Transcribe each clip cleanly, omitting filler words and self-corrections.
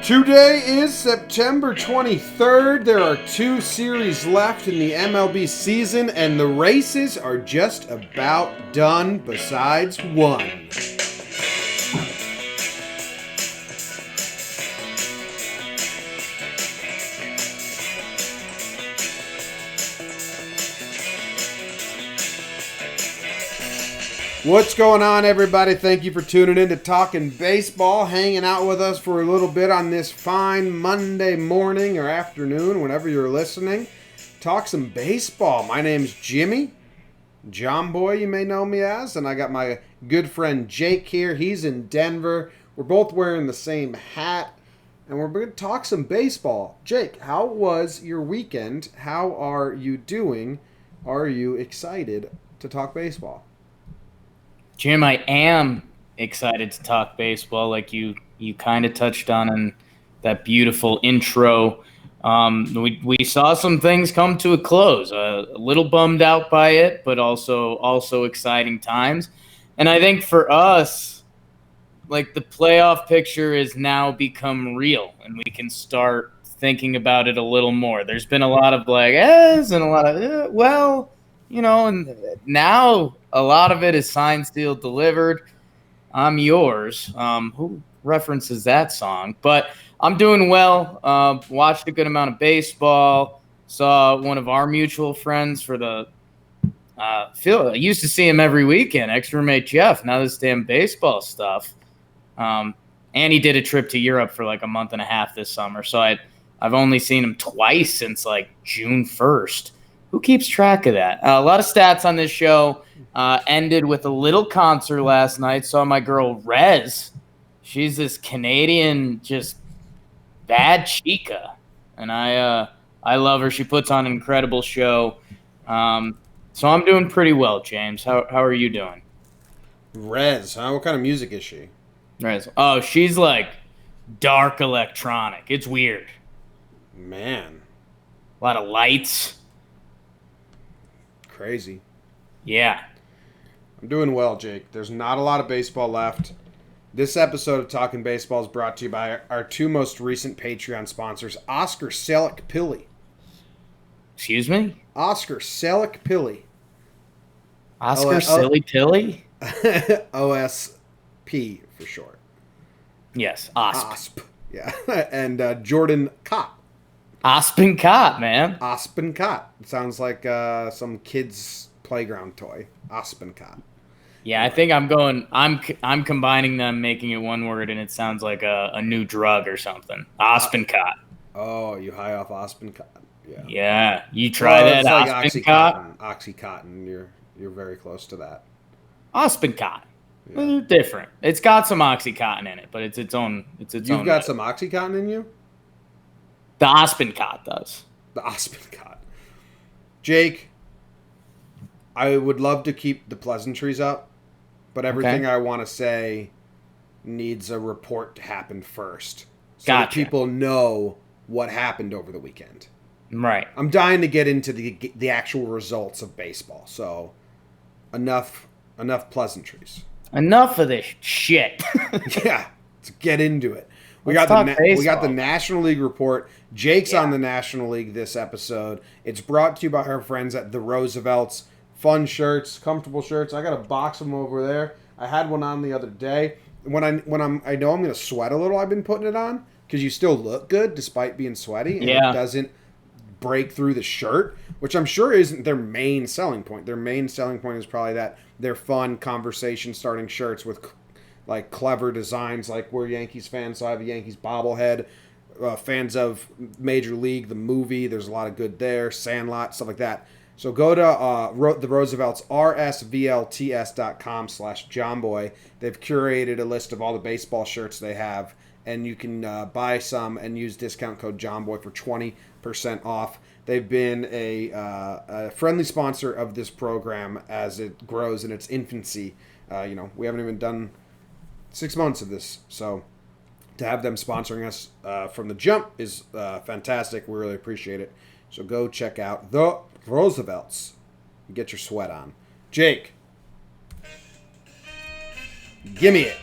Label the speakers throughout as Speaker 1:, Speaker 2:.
Speaker 1: Today is September 23rd. There are 2 series left in the MLB season, and the races are just about done, besides one. What's going on, everybody? Thank you for tuning in to Talkin Baseball, hanging out with us for a little bit on this fine Monday morning or afternoon, whenever you're listening. Talk some baseball. My name's Jimmy, John Boy, you may know me as, and I got my good friend Jake here. He's in Denver. We're both wearing the same hat, and we're going to talk some baseball. Jake, how was your weekend? How are you doing? Are you excited to talk baseball?
Speaker 2: Jim, I am excited to talk baseball, like you kind of touched on in that beautiful intro. We saw some things come to a close. A little bummed out by it, but also exciting times. And I think for us, like, the playoff picture has now become real, and we can start thinking about it a little more. There's been a lot of and a lot of and now a lot of it is signed, sealed, delivered. I'm yours. Who references that song? But I'm doing well. Watched a good amount of baseball. Saw one of our mutual friends for the I used to see him every weekend, ex-roommate Jeff. Now this damn baseball stuff. And he did a trip to Europe for like a month and a half this summer. So I've only seen him twice since like June 1st. Who keeps track of that? A lot of stats on this show. Ended with a little concert last night. Saw my girl Rez. She's this Canadian, just bad chica, and I love her. She puts on an incredible show. So I'm doing pretty well, James. How are you doing?
Speaker 1: Rez, huh? What kind of music is she?
Speaker 2: Rez. Oh, she's like dark electronic. It's weird.
Speaker 1: Man.
Speaker 2: A lot of lights.
Speaker 1: Crazy.
Speaker 2: Yeah.
Speaker 1: I'm doing well, Jake. There's not a lot of baseball left. This episode of Talkin' Baseball is brought to you by our two most recent Patreon sponsors, Oscar Selleck Pilly.
Speaker 2: Excuse me?
Speaker 1: Oscar Selleck Pilly.
Speaker 2: Oscar Silly Pilly?
Speaker 1: OSP for short.
Speaker 2: Yes, OSP.
Speaker 1: OSP. Yeah. And Jordan Kopp.
Speaker 2: Aspen Cot, man.
Speaker 1: Aspen Cot. It sounds like some kid's playground toy. Aspen Cot.
Speaker 2: Yeah, I think I'm combining them, making it one word, and it sounds like a new drug or something. Aspen Cot.
Speaker 1: Oh, you high off Aspen Cot. Yeah.
Speaker 2: Yeah. You try that,
Speaker 1: it's like
Speaker 2: Aspen Cot?
Speaker 1: Oxycontin. You're very close to that.
Speaker 2: Aspen Cot. Yeah. Well, they're different. It's got some Oxycontin in it, but it's its own.
Speaker 1: You've got some Oxycontin in you?
Speaker 2: The Aspen Cot does.
Speaker 1: The Aspen Cot. Jake, I would love to keep the pleasantries up, but everything I want to say needs a report to happen first. So that people know what happened over the weekend.
Speaker 2: Right.
Speaker 1: I'm dying to get into the actual results of baseball. So enough pleasantries.
Speaker 2: Enough of this shit.
Speaker 1: Yeah, let's get into it. We got the National League report. Jake's on the National League this episode. It's brought to you by our friends at the Roosevelts. Fun shirts, comfortable shirts. I got a box of them over there. I had one on the other day. I know I'm going to sweat a little. I've been putting it on because you still look good despite being sweaty, and it doesn't break through the shirt, which I'm sure isn't their main selling point. Their main selling point is probably that they're fun conversation starting shirts with like clever designs, like we're Yankees fans, so I have a Yankees bobblehead. Fans of Major League, the movie, there's a lot of good there. Sandlot, stuff like that. So go to the Roosevelts, rsvlts.com/johnboy. They've curated a list of all the baseball shirts they have, and you can buy some and use discount code JohnBoy for 20% off. They've been a friendly sponsor of this program as it grows in its infancy. We haven't even done 6 months of this, so to have them sponsoring us from the jump is fantastic. We really appreciate it. So go check out the Roosevelts. Get your sweat on. Jake, gimme it.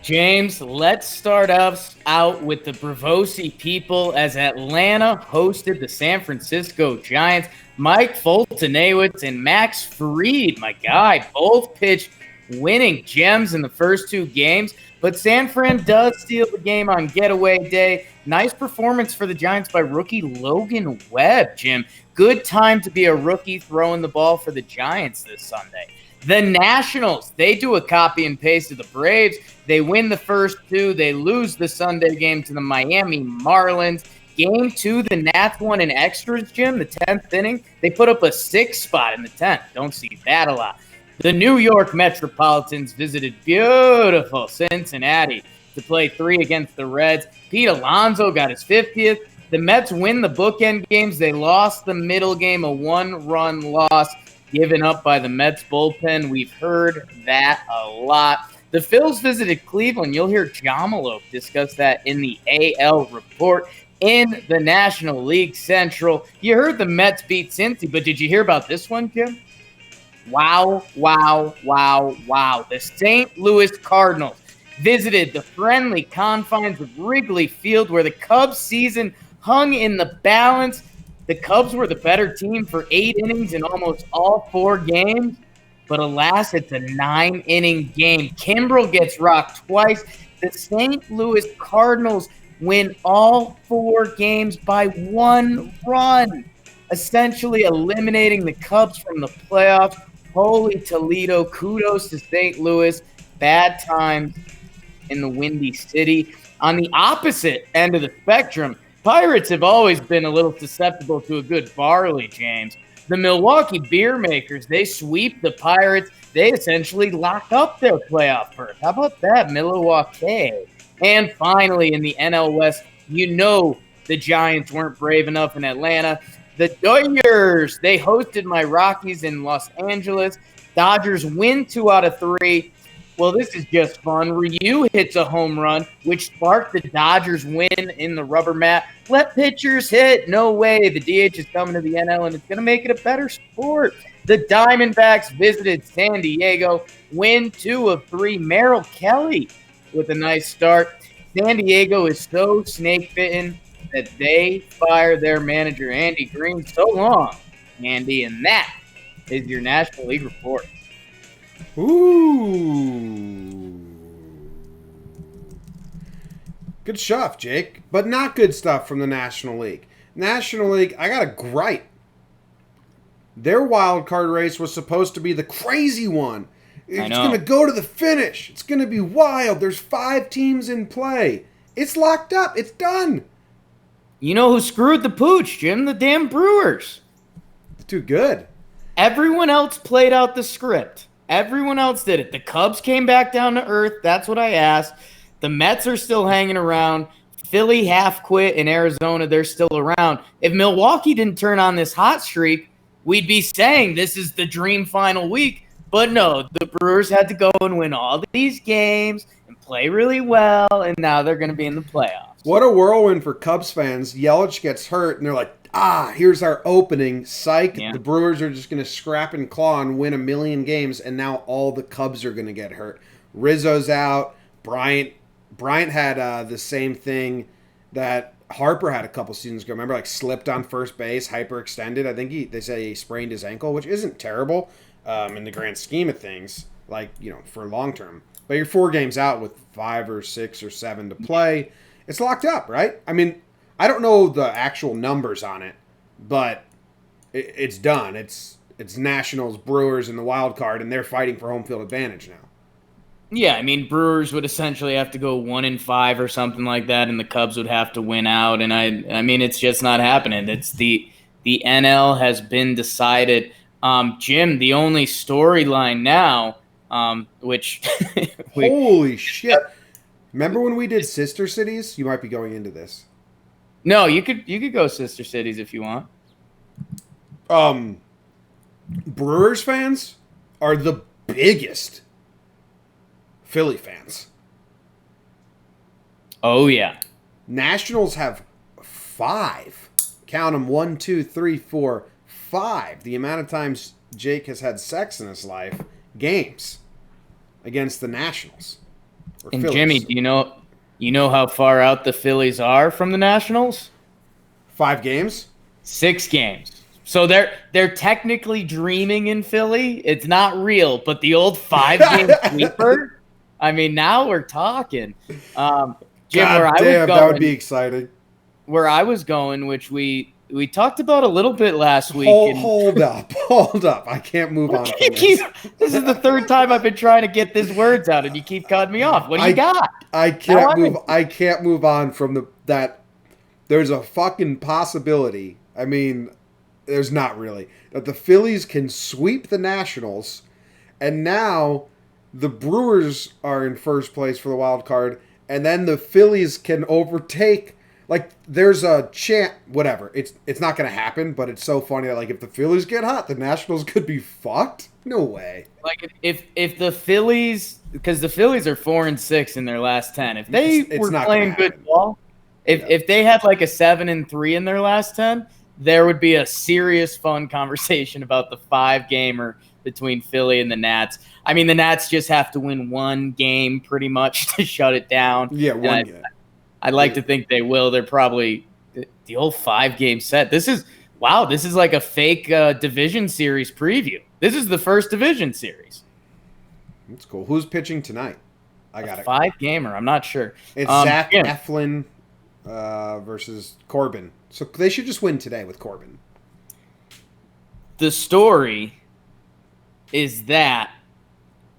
Speaker 2: James, let's start us out with the Bravosi people as Atlanta hosted the San Francisco Giants. Mike Foltynewicz and Max Fried, my guy, both pitched winning gems in the first two games, but San Fran does steal the game on getaway day. Nice performance for the Giants by rookie Logan Webb, Jim. Good time to be a rookie throwing the ball for the Giants this Sunday. The Nationals, they do a copy and paste of the Braves. They win the first two. They lose the Sunday game to the Miami Marlins. Game 2, the Nats won in extras, Jim, the 10th inning. They put up a 6 spot in the 10th. Don't see that a lot. The New York Metropolitans visited beautiful Cincinnati to play 3 against the Reds. Pete Alonso got his 50th. The Mets win the bookend games. They lost the middle game, a 1-run loss given up by the Mets bullpen. We've heard that a lot. The Phils visited Cleveland. You'll hear Jamalo discuss that in the AL report. In the National League Central, you heard the Mets beat Cincy, but did you hear about this one, Jim? Wow, wow, wow, wow. The St. Louis Cardinals visited the friendly confines of Wrigley Field where the Cubs season hung in the balance. The Cubs were the better team for 8 innings in almost all 4 games, but alas, it's a 9-inning game. Kimbrel gets rocked twice. The St. Louis Cardinals win all 4 games by 1 run, essentially eliminating the Cubs from the playoffs. Holy Toledo, kudos to St. Louis. Bad times in the Windy City. On the opposite end of the spectrum, Pirates have always been a little susceptible to a good barley, James. The Milwaukee Beer Makers, they sweep the Pirates. They essentially lock up their playoff berth. How about that, Milwaukee? And finally, in the NL West, you know the Giants weren't brave enough in Atlanta. The Dodgers, they hosted my Rockies in Los Angeles. Dodgers win 2 out of 3. Well, this is just fun. Ryu hits a home run, which sparked the Dodgers win in the rubber mat. Let pitchers hit. No way. The DH is coming to the NL, and it's going to make it a better sport. The Diamondbacks visited San Diego, win 2 of 3. Merrill Kelly with a nice start. San Diego is so snake-bitten that they fire their manager, Andy Green. So long, Andy. And that is your National League report.
Speaker 1: Ooh. Good stuff, Jake. But not good stuff from the National League. National League, I got a gripe. Their wild card race was supposed to be the crazy one. It's going to go to the finish. It's going to be wild. There's 5 teams in play. It's locked up. It's done.
Speaker 2: You know who screwed the pooch, Jim? The damn Brewers.
Speaker 1: It's too good.
Speaker 2: Everyone else played out the script. Everyone else did it. The Cubs came back down to earth. That's what I asked. The Mets are still hanging around. Philly half quit in Arizona. They're still around. If Milwaukee didn't turn on this hot streak, we'd be saying this is the dream final week. But no, the Brewers had to go and win all these games and play really well, and now they're going to be in the playoffs.
Speaker 1: What a whirlwind for Cubs fans. Yelich gets hurt, and they're like, here's our opening. Psych. Yeah. The Brewers are just going to scrap and claw and win 1,000,000 games, and now all the Cubs are going to get hurt. Rizzo's out. Bryant had the same thing that Harper had a couple seasons ago. Remember, slipped on first base, hyperextended. I think they say he sprained his ankle, which isn't terrible in the grand scheme of things, for long term. But you're 4 games out with 5 or 6 or 7 to play. It's locked up, right? I mean, I don't know the actual numbers on it, but it's done. It's Nationals, Brewers, and the wild card, and they're fighting for home field advantage now.
Speaker 2: Yeah, I mean, Brewers would essentially have to go 1-5 or something like that, and the Cubs would have to win out. And I mean, it's just not happening. It's the NL has been decided. Jim, the only storyline now, which
Speaker 1: holy shit! Remember when we did Sister Cities? You might be going into this.
Speaker 2: No, you could go Sister Cities if you want.
Speaker 1: Brewers fans are the biggest Philly fans.
Speaker 2: Oh, yeah.
Speaker 1: Nationals have 5. Count them, 1, 2, 3, 4, 5. The amount of times Jake has had sex in his life, games against the Nationals.
Speaker 2: And Phillies. Jimmy, do you know how far out the Phillies are from the Nationals?
Speaker 1: 5 games?
Speaker 2: 6 games. So they're technically dreaming in Philly. It's not real, but the old 5-game sweeper. I mean, now we're talking. Jim,
Speaker 1: God damn, that would be exciting.
Speaker 2: Where I was going, which we talked about a little bit last week.
Speaker 1: Hold up. I can't move on from this.
Speaker 2: This is the 3rd time I've been trying to get these words out, and you keep cutting me off. What do you got?
Speaker 1: I can't move on from that. There's a fucking possibility. I mean, there's not really. That the Phillies can sweep the Nationals, and now the Brewers are in first place for the wild card, and then the Phillies can overtake. Like, there's a chance, whatever. It's not going to happen, but it's so funny that, like, if the Phillies get hot, the Nationals could be fucked? No way.
Speaker 2: Like, if the Phillies, because the Phillies are 4-6 in their last 10. If they were playing good ball, if they had, like, a 7-3 in their last 10, there would be a serious fun conversation about the 5-gamer between Philly and the Nats. I mean, the Nats just have to win 1 game pretty much to shut it down.
Speaker 1: Yeah, 1 game.
Speaker 2: I'd like to think they will. They're probably the old 5-game set. This is like a fake division series preview. This is the first division series.
Speaker 1: That's cool. Who's pitching tonight? I got it.
Speaker 2: 5-gamer. I'm not sure.
Speaker 1: It's Zach Eflin versus Corbin. So they should just win today with Corbin.
Speaker 2: The story is that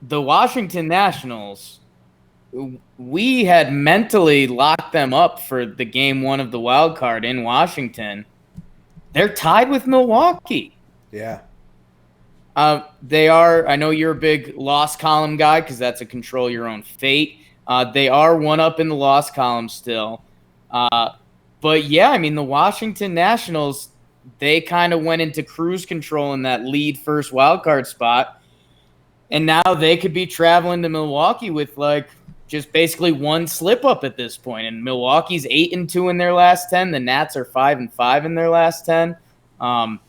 Speaker 2: the Washington Nationals, we had mentally locked them up for the game 1 of the wild card in Washington. They're tied with Milwaukee.
Speaker 1: Yeah.
Speaker 2: They are, I know you're a big loss column guy because that's a control your own fate. They are 1 up in the loss column still. But yeah, I mean, the Washington Nationals, they kind of went into cruise control in that lead first wild card spot. And now they could be traveling to Milwaukee with like just basically 1 slip up at this point. And Milwaukee's 8-2 in their last 10. The Nats are 5-5 in their last 10. The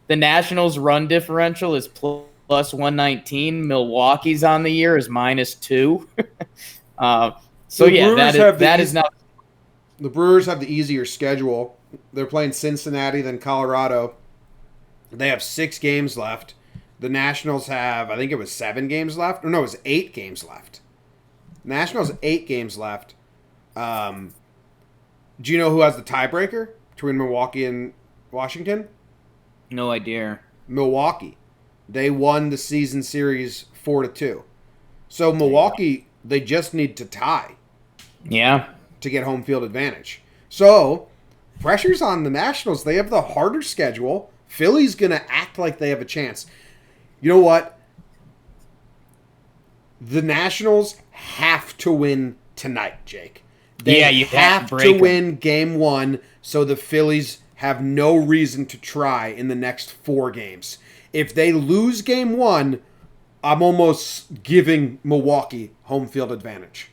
Speaker 2: Nationals run differential is plus 119. Milwaukee's on the year is -2. So yeah, that is not.
Speaker 1: The Brewers have the easier schedule. They're playing Cincinnati, then Colorado. They have 6 games left. The Nationals have, I think it was 7 games left. Or no, it was 8 games left. Nationals 8 games left. Do you know who has the tiebreaker between Milwaukee and Washington?
Speaker 2: No idea.
Speaker 1: Milwaukee. They won the season series 4-2. So Milwaukee, they just need to tie.
Speaker 2: Yeah.
Speaker 1: To get home field advantage. So, pressure's on the Nationals. They have the harder schedule. Philly's going to act like they have a chance. You know what? The Nationals have to win tonight, Jake. You have to win game 1 so the Phillies have no reason to try in the next 4 games. If they lose game 1, I'm almost giving Milwaukee home field advantage.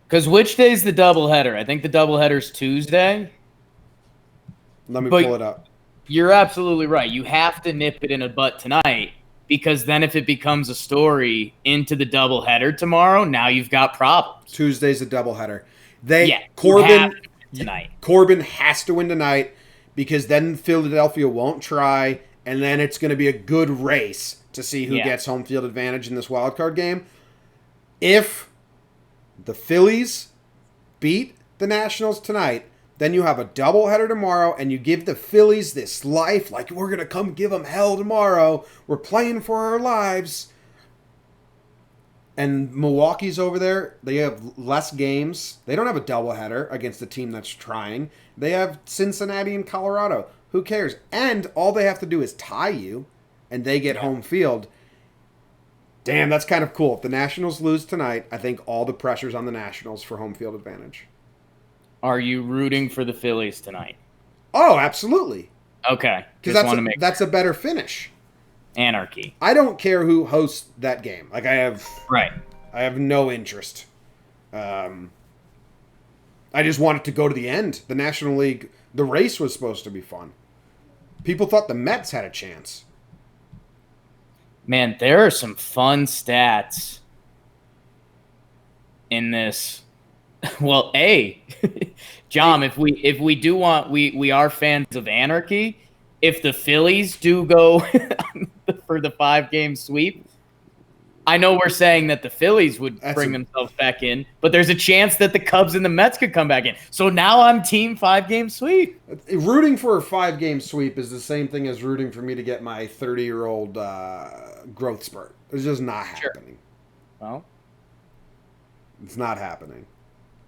Speaker 2: Because which day is the doubleheader? I think the doubleheader's Tuesday.
Speaker 1: Let me pull it up.
Speaker 2: You're absolutely right. You have to nip it in the butt tonight because then if it becomes a story into the doubleheader tomorrow, now you've got problems.
Speaker 1: Tuesday's a doubleheader. Corbin has to win tonight because then Philadelphia won't try, and then it's going to be a good race to see who gets home field advantage in this wild card game. If the Phillies beat the Nationals tonight, then you have a doubleheader tomorrow, and you give the Phillies this life, like, we're going to come give them hell tomorrow. We're playing for our lives. And Milwaukee's over there. They have less games. They don't have a doubleheader against the team that's trying. They have Cincinnati and Colorado. Who cares? And all they have to do is tie you, and they get home field. Damn, that's kind of cool. If the Nationals lose tonight, I think all the pressure's on the Nationals for home field advantage.
Speaker 2: Are you rooting for the Phillies tonight?
Speaker 1: Oh, absolutely.
Speaker 2: Okay.
Speaker 1: Because that's a better finish.
Speaker 2: Anarchy.
Speaker 1: I don't care who hosts that game. Like, I have no interest. I just want it to go to the end. The National League, the race was supposed to be fun. People thought the Mets had a chance.
Speaker 2: Man, there are some fun stats in this. Well, John, if we do want, we are fans of anarchy. If the Phillies do go for the 5-game sweep, I know we're saying that the Phillies would bring themselves back in, but there's a chance that the Cubs and the Mets could come back in. So now I'm team 5-game sweep.
Speaker 1: Rooting for a 5-game sweep is the same thing as rooting for me to get my 30-year-old growth spurt. It's just not happening.
Speaker 2: Well,
Speaker 1: it's not happening.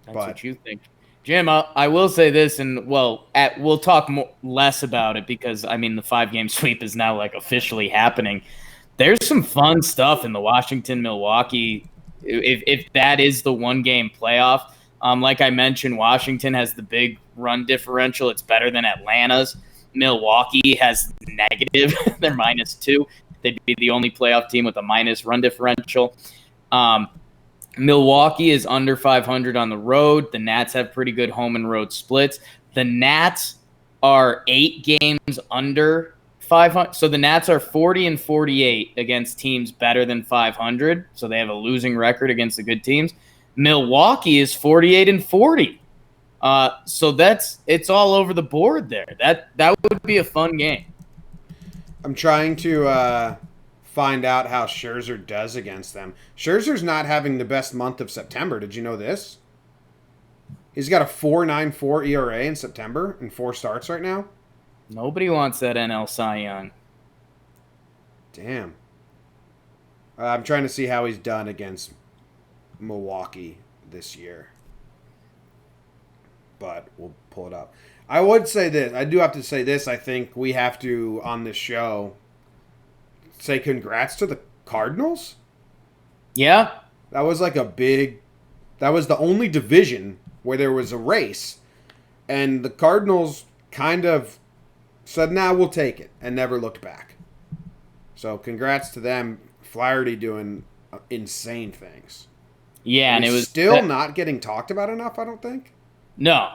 Speaker 2: That's what you think. Jim, I will say this, and we'll talk less about it because, I mean, the 5-game sweep is now like officially happening. There's some fun stuff in the Washington-Milwaukee, if that is the 1-game playoff. Like I mentioned, Washington has the big run differential. It's better than Atlanta's. Milwaukee has negative. They're -2. They'd be the only playoff team with a minus run differential. Milwaukee is under 500 on the road. The Nats have pretty good home and road splits. The Nats are 8 games under 500. So the Nats are 40-48 against teams better than 500. So they have a losing record against the good teams. Milwaukee is 48-40. So it's all over the board there. That would be a fun game.
Speaker 1: I'm trying to find out how Scherzer does against them. Scherzer's not having the best month of September. Did you know this? He's got a 4.94 ERA in September and 4 starts right now.
Speaker 2: Nobody wants that NL Cy Young.
Speaker 1: Damn. I'm trying to see how he's done against Milwaukee this year. But we'll pull it up. I would say this. I do have to say this. I think we have to, on this show, say congrats to the Cardinals.
Speaker 2: Yeah.
Speaker 1: That was like that was the only division where there was a race. And the Cardinals kind of said, nah, we'll take it, and never looked back. So congrats to them. Flaherty doing insane things.
Speaker 2: Yeah, and it was
Speaker 1: still not getting talked about enough, I don't think.
Speaker 2: No.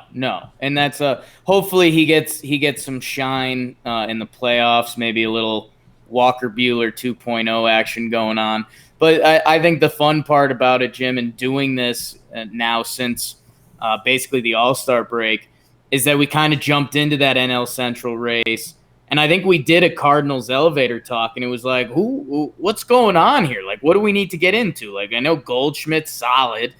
Speaker 2: And that's hopefully he gets some shine in the playoffs, maybe a little Walker Buehler 2.0 action going on. But I think the fun part about it, Jim, and doing this now since basically the All-Star break, is that we kind of jumped into that NL Central race. And I think we did a Cardinals elevator talk, and it was like, what's going on here? Like, what do we need to get into? Like, I know Goldschmidt's solid.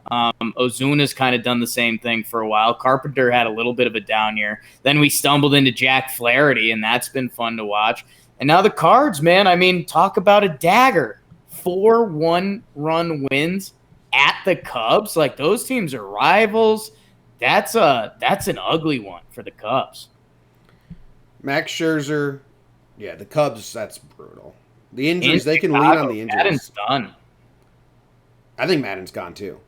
Speaker 2: Ozuna's kind of done the same thing for a while. Carpenter had a little bit of a down year. Then we stumbled into Jack Flaherty, and that's been fun to watch. And now the Cards, man, I mean, talk about a dagger. 4 one-run wins at the Cubs. Like, those teams are rivals. That's an ugly one for the Cubs.
Speaker 1: Max Scherzer, yeah, the Cubs, that's brutal. The injuries, they can lean on the injuries.
Speaker 2: Madden's done.
Speaker 1: I think Madden's gone too.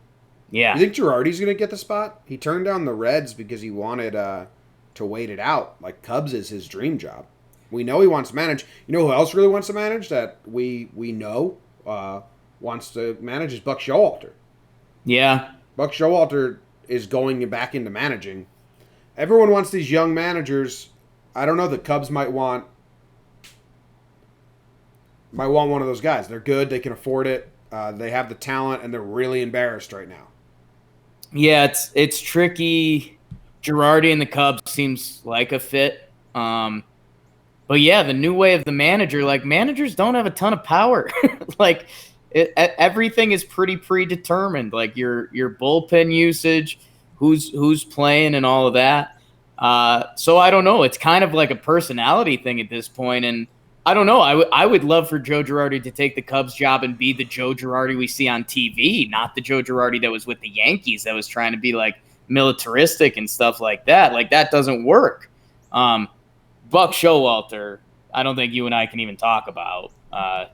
Speaker 2: Yeah.
Speaker 1: You think Girardi's going to get the spot? He turned down the Reds because he wanted to wait it out. Like, Cubs is his dream job. We know he wants to manage. You know who else really wants to manage that we know wants to manage is Buck Showalter.
Speaker 2: Yeah.
Speaker 1: Buck Showalter is going back into managing. Everyone wants these young managers. I don't know. The Cubs might want one of those guys. They're good. They can afford it. They have the talent, and they're really embarrassed right now.
Speaker 2: Yeah, it's tricky. Girardi and the Cubs seems like a fit. But yeah, the new way of the manager, like, managers don't have a ton of power. Like, everything is pretty predetermined. Like your bullpen usage, who's playing, and all of that. So I don't know. It's kind of like a personality thing at this point, and I don't know. I would love for Joe Girardi to take the Cubs job and be the Joe Girardi we see on TV, not the Joe Girardi that was with the Yankees that was trying to be like militaristic and stuff like that. Like, that doesn't work. Buck Showalter, I don't think you and I can even talk about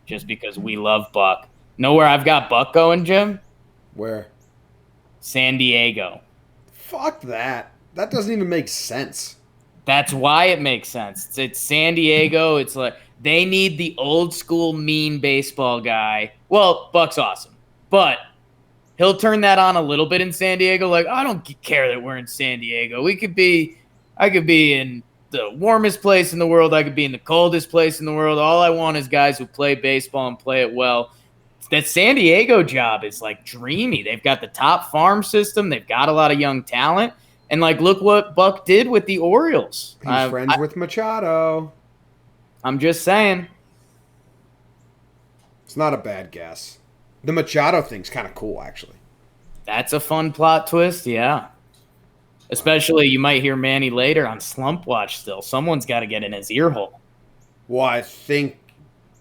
Speaker 2: just because we love Buck. Know where I've got Buck going, Jim?
Speaker 1: Where?
Speaker 2: San Diego.
Speaker 1: Fuck that. That doesn't even make sense.
Speaker 2: That's why it makes sense. It's San Diego. It's like they need the old school mean baseball guy. Well, Buck's awesome, but he'll turn that on a little bit in San Diego. Like, I don't care that we're in San Diego. I could be in the warmest place in the world. I could be in the coldest place in the world. All I want is guys who play baseball and play it well. that San Diego job is like dreamy. They've got the top farm system. They've got a lot of young talent. And like, look what Buck did with the Orioles.
Speaker 1: He's friends with Machado.
Speaker 2: I'm just saying.
Speaker 1: It's not a bad guess. The Machado thing's kind of cool, actually.
Speaker 2: That's a fun plot twist, yeah. Especially you might hear Manny later on Slump Watch still. Someone's got to get in his ear hole.
Speaker 1: Well, I think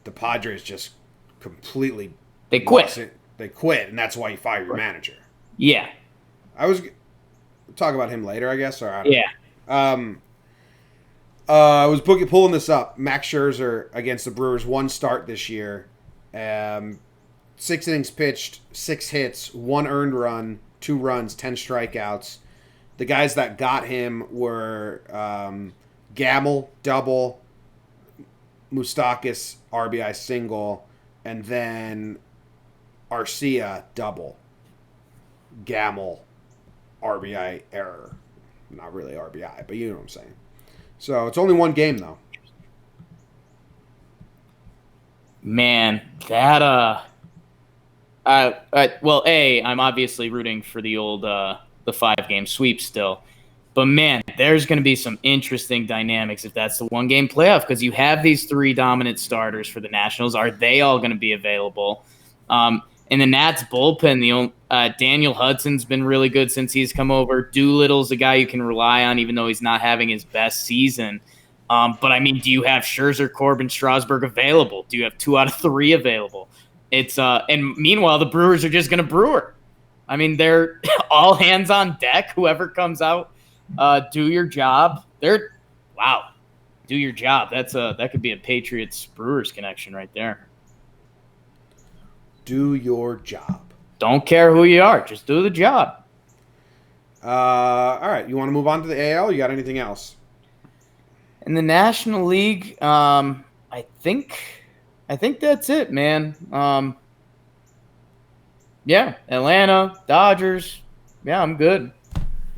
Speaker 1: the Padres just completely...
Speaker 2: They quit.
Speaker 1: They quit, and that's why you fire your manager.
Speaker 2: Yeah.
Speaker 1: We'll talk about him later, I guess. Or
Speaker 2: yeah.
Speaker 1: I was pulling this up. Max Scherzer against the Brewers, 1 start this year. 6 innings pitched, 6 hits, 1 earned run, 2 runs, 10 strikeouts. The guys that got him were Gamble, double, Moustakas, RBI single, and then Arcia, double. Gamble, RBI error. Not really RBI, but you know what I'm saying. So it's only 1 game, though.
Speaker 2: Man, that well, I'm obviously rooting for the old the 5-game sweep still, but man, there's going to be some interesting dynamics if that's the 1-game playoff, because you have these 3 dominant starters for the Nationals. Are they all going to be available? In the Nats bullpen, Daniel Hudson's been really good since he's come over. Doolittle's a guy you can rely on, even though he's not having his best season. But I mean, do you have Scherzer, Corbin, Strasburg available? Do you have 2 out of 3 available? It's and meanwhile, the Brewers are just going to brewer. I mean, they're all hands on deck. Whoever comes out, do your job. Do your job. That could be a Patriots Brewers connection right there.
Speaker 1: Do your job.
Speaker 2: Don't care who you are. Just do the job.
Speaker 1: All right. You want to move on to the AL? You got anything else?
Speaker 2: In the National League, I think that's it, man. Yeah, Atlanta, Dodgers. Yeah, I'm good.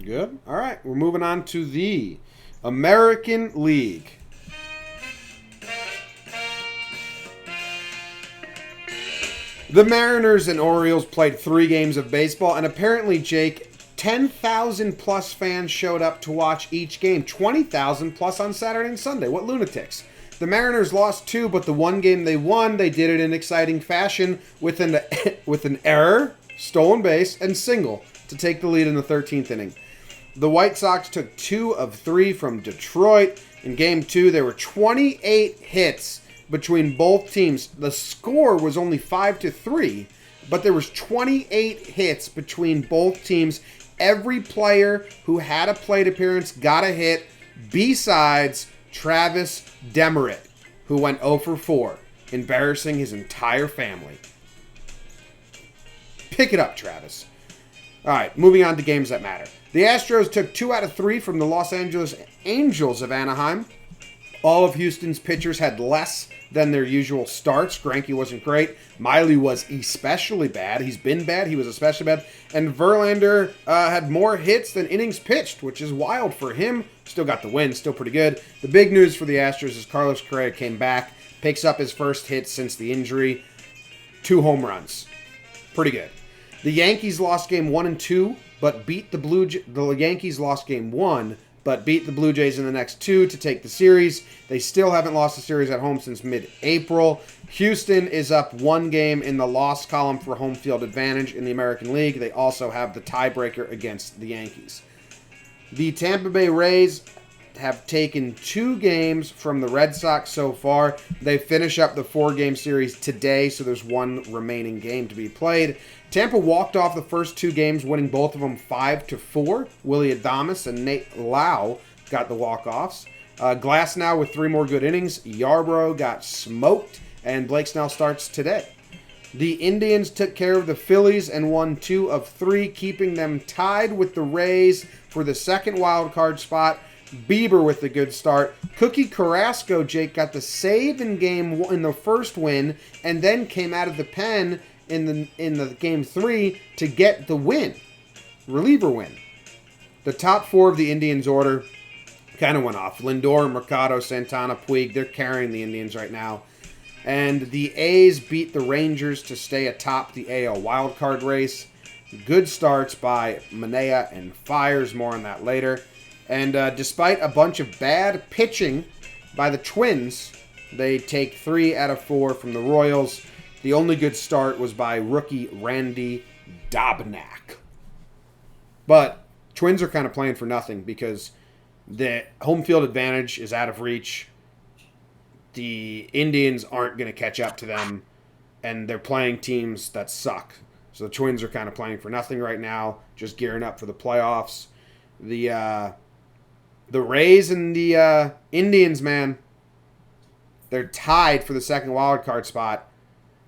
Speaker 1: Good. All right. We're moving on to the American League. The Mariners and Orioles played 3 games of baseball, and apparently, Jake, 10,000 plus fans showed up to watch each game. 20,000 plus on Saturday and Sunday. What lunatics. The Mariners lost 2, but the 1 game they won, they did it in exciting fashion with an error, stolen base, and single to take the lead in the 13th inning. The White Sox took 2 of 3 from Detroit. In Game 2, there were 28 hits between both teams. The score was only 5-3, but there was 28 hits between both teams. Every player who had a plate appearance got a hit, besides Travis Demerit, who went 0 for 4, embarrassing his entire family. Pick it up, Travis. All right, moving on to games that matter. The Astros took 2 out of 3 from the Los Angeles Angels of Anaheim. All of Houston's pitchers had less than their usual starts. Greinke wasn't great. Miley was especially bad. He's been bad. He was especially bad. And Verlander had more hits than innings pitched, which is wild for him. Still got the win. Still pretty good. The big news for the Astros is Carlos Correa came back, picks up his first hit since the injury. 2 home runs. Pretty good. The Yankees lost game 1 and 2, but beat the Yankees lost game 1, but beat the Blue Jays in the next 2 to take the series. They still haven't lost a series at home since mid-April. Houston is up 1 game in the loss column for home field advantage in the American League. They also have the tiebreaker against the Yankees. The Tampa Bay Rays have taken 2 games from the Red Sox so far. They finish up the 4-game series today, so there's 1 remaining game to be played. Tampa walked off the first 2 games, winning both of them 5-4. Willie Adames and Nate Lau got the walk-offs. Glass now with 3 more good innings. Yarbrough got smoked, and Blake Snell starts today. The Indians took care of the Phillies and won 2 of 3, keeping them tied with the Rays for the second wild card spot. Bieber with the good start. Cookie Carrasco, Jake, got the save in the first win, and then came out of the pen in the game 3 to get the win, reliever win. The top 4 of the Indians order kind of went off. Lindor, Mercado, Santana, Puig, they're carrying the Indians right now. And the A's beat the Rangers to stay atop the AL wildcard race. Good starts by Manaea and Fires. More on that later. And despite a bunch of bad pitching by the Twins, they take 3 out of 4 from the Royals. The only good start was by rookie Randy Dobnak. But Twins are kind of playing for nothing because the home field advantage is out of reach. The Indians aren't going to catch up to them, and they're playing teams that suck. So the Twins are kind of playing for nothing right now, just gearing up for the playoffs. The Rays and the Indians, man, they're tied for the second wild card spot.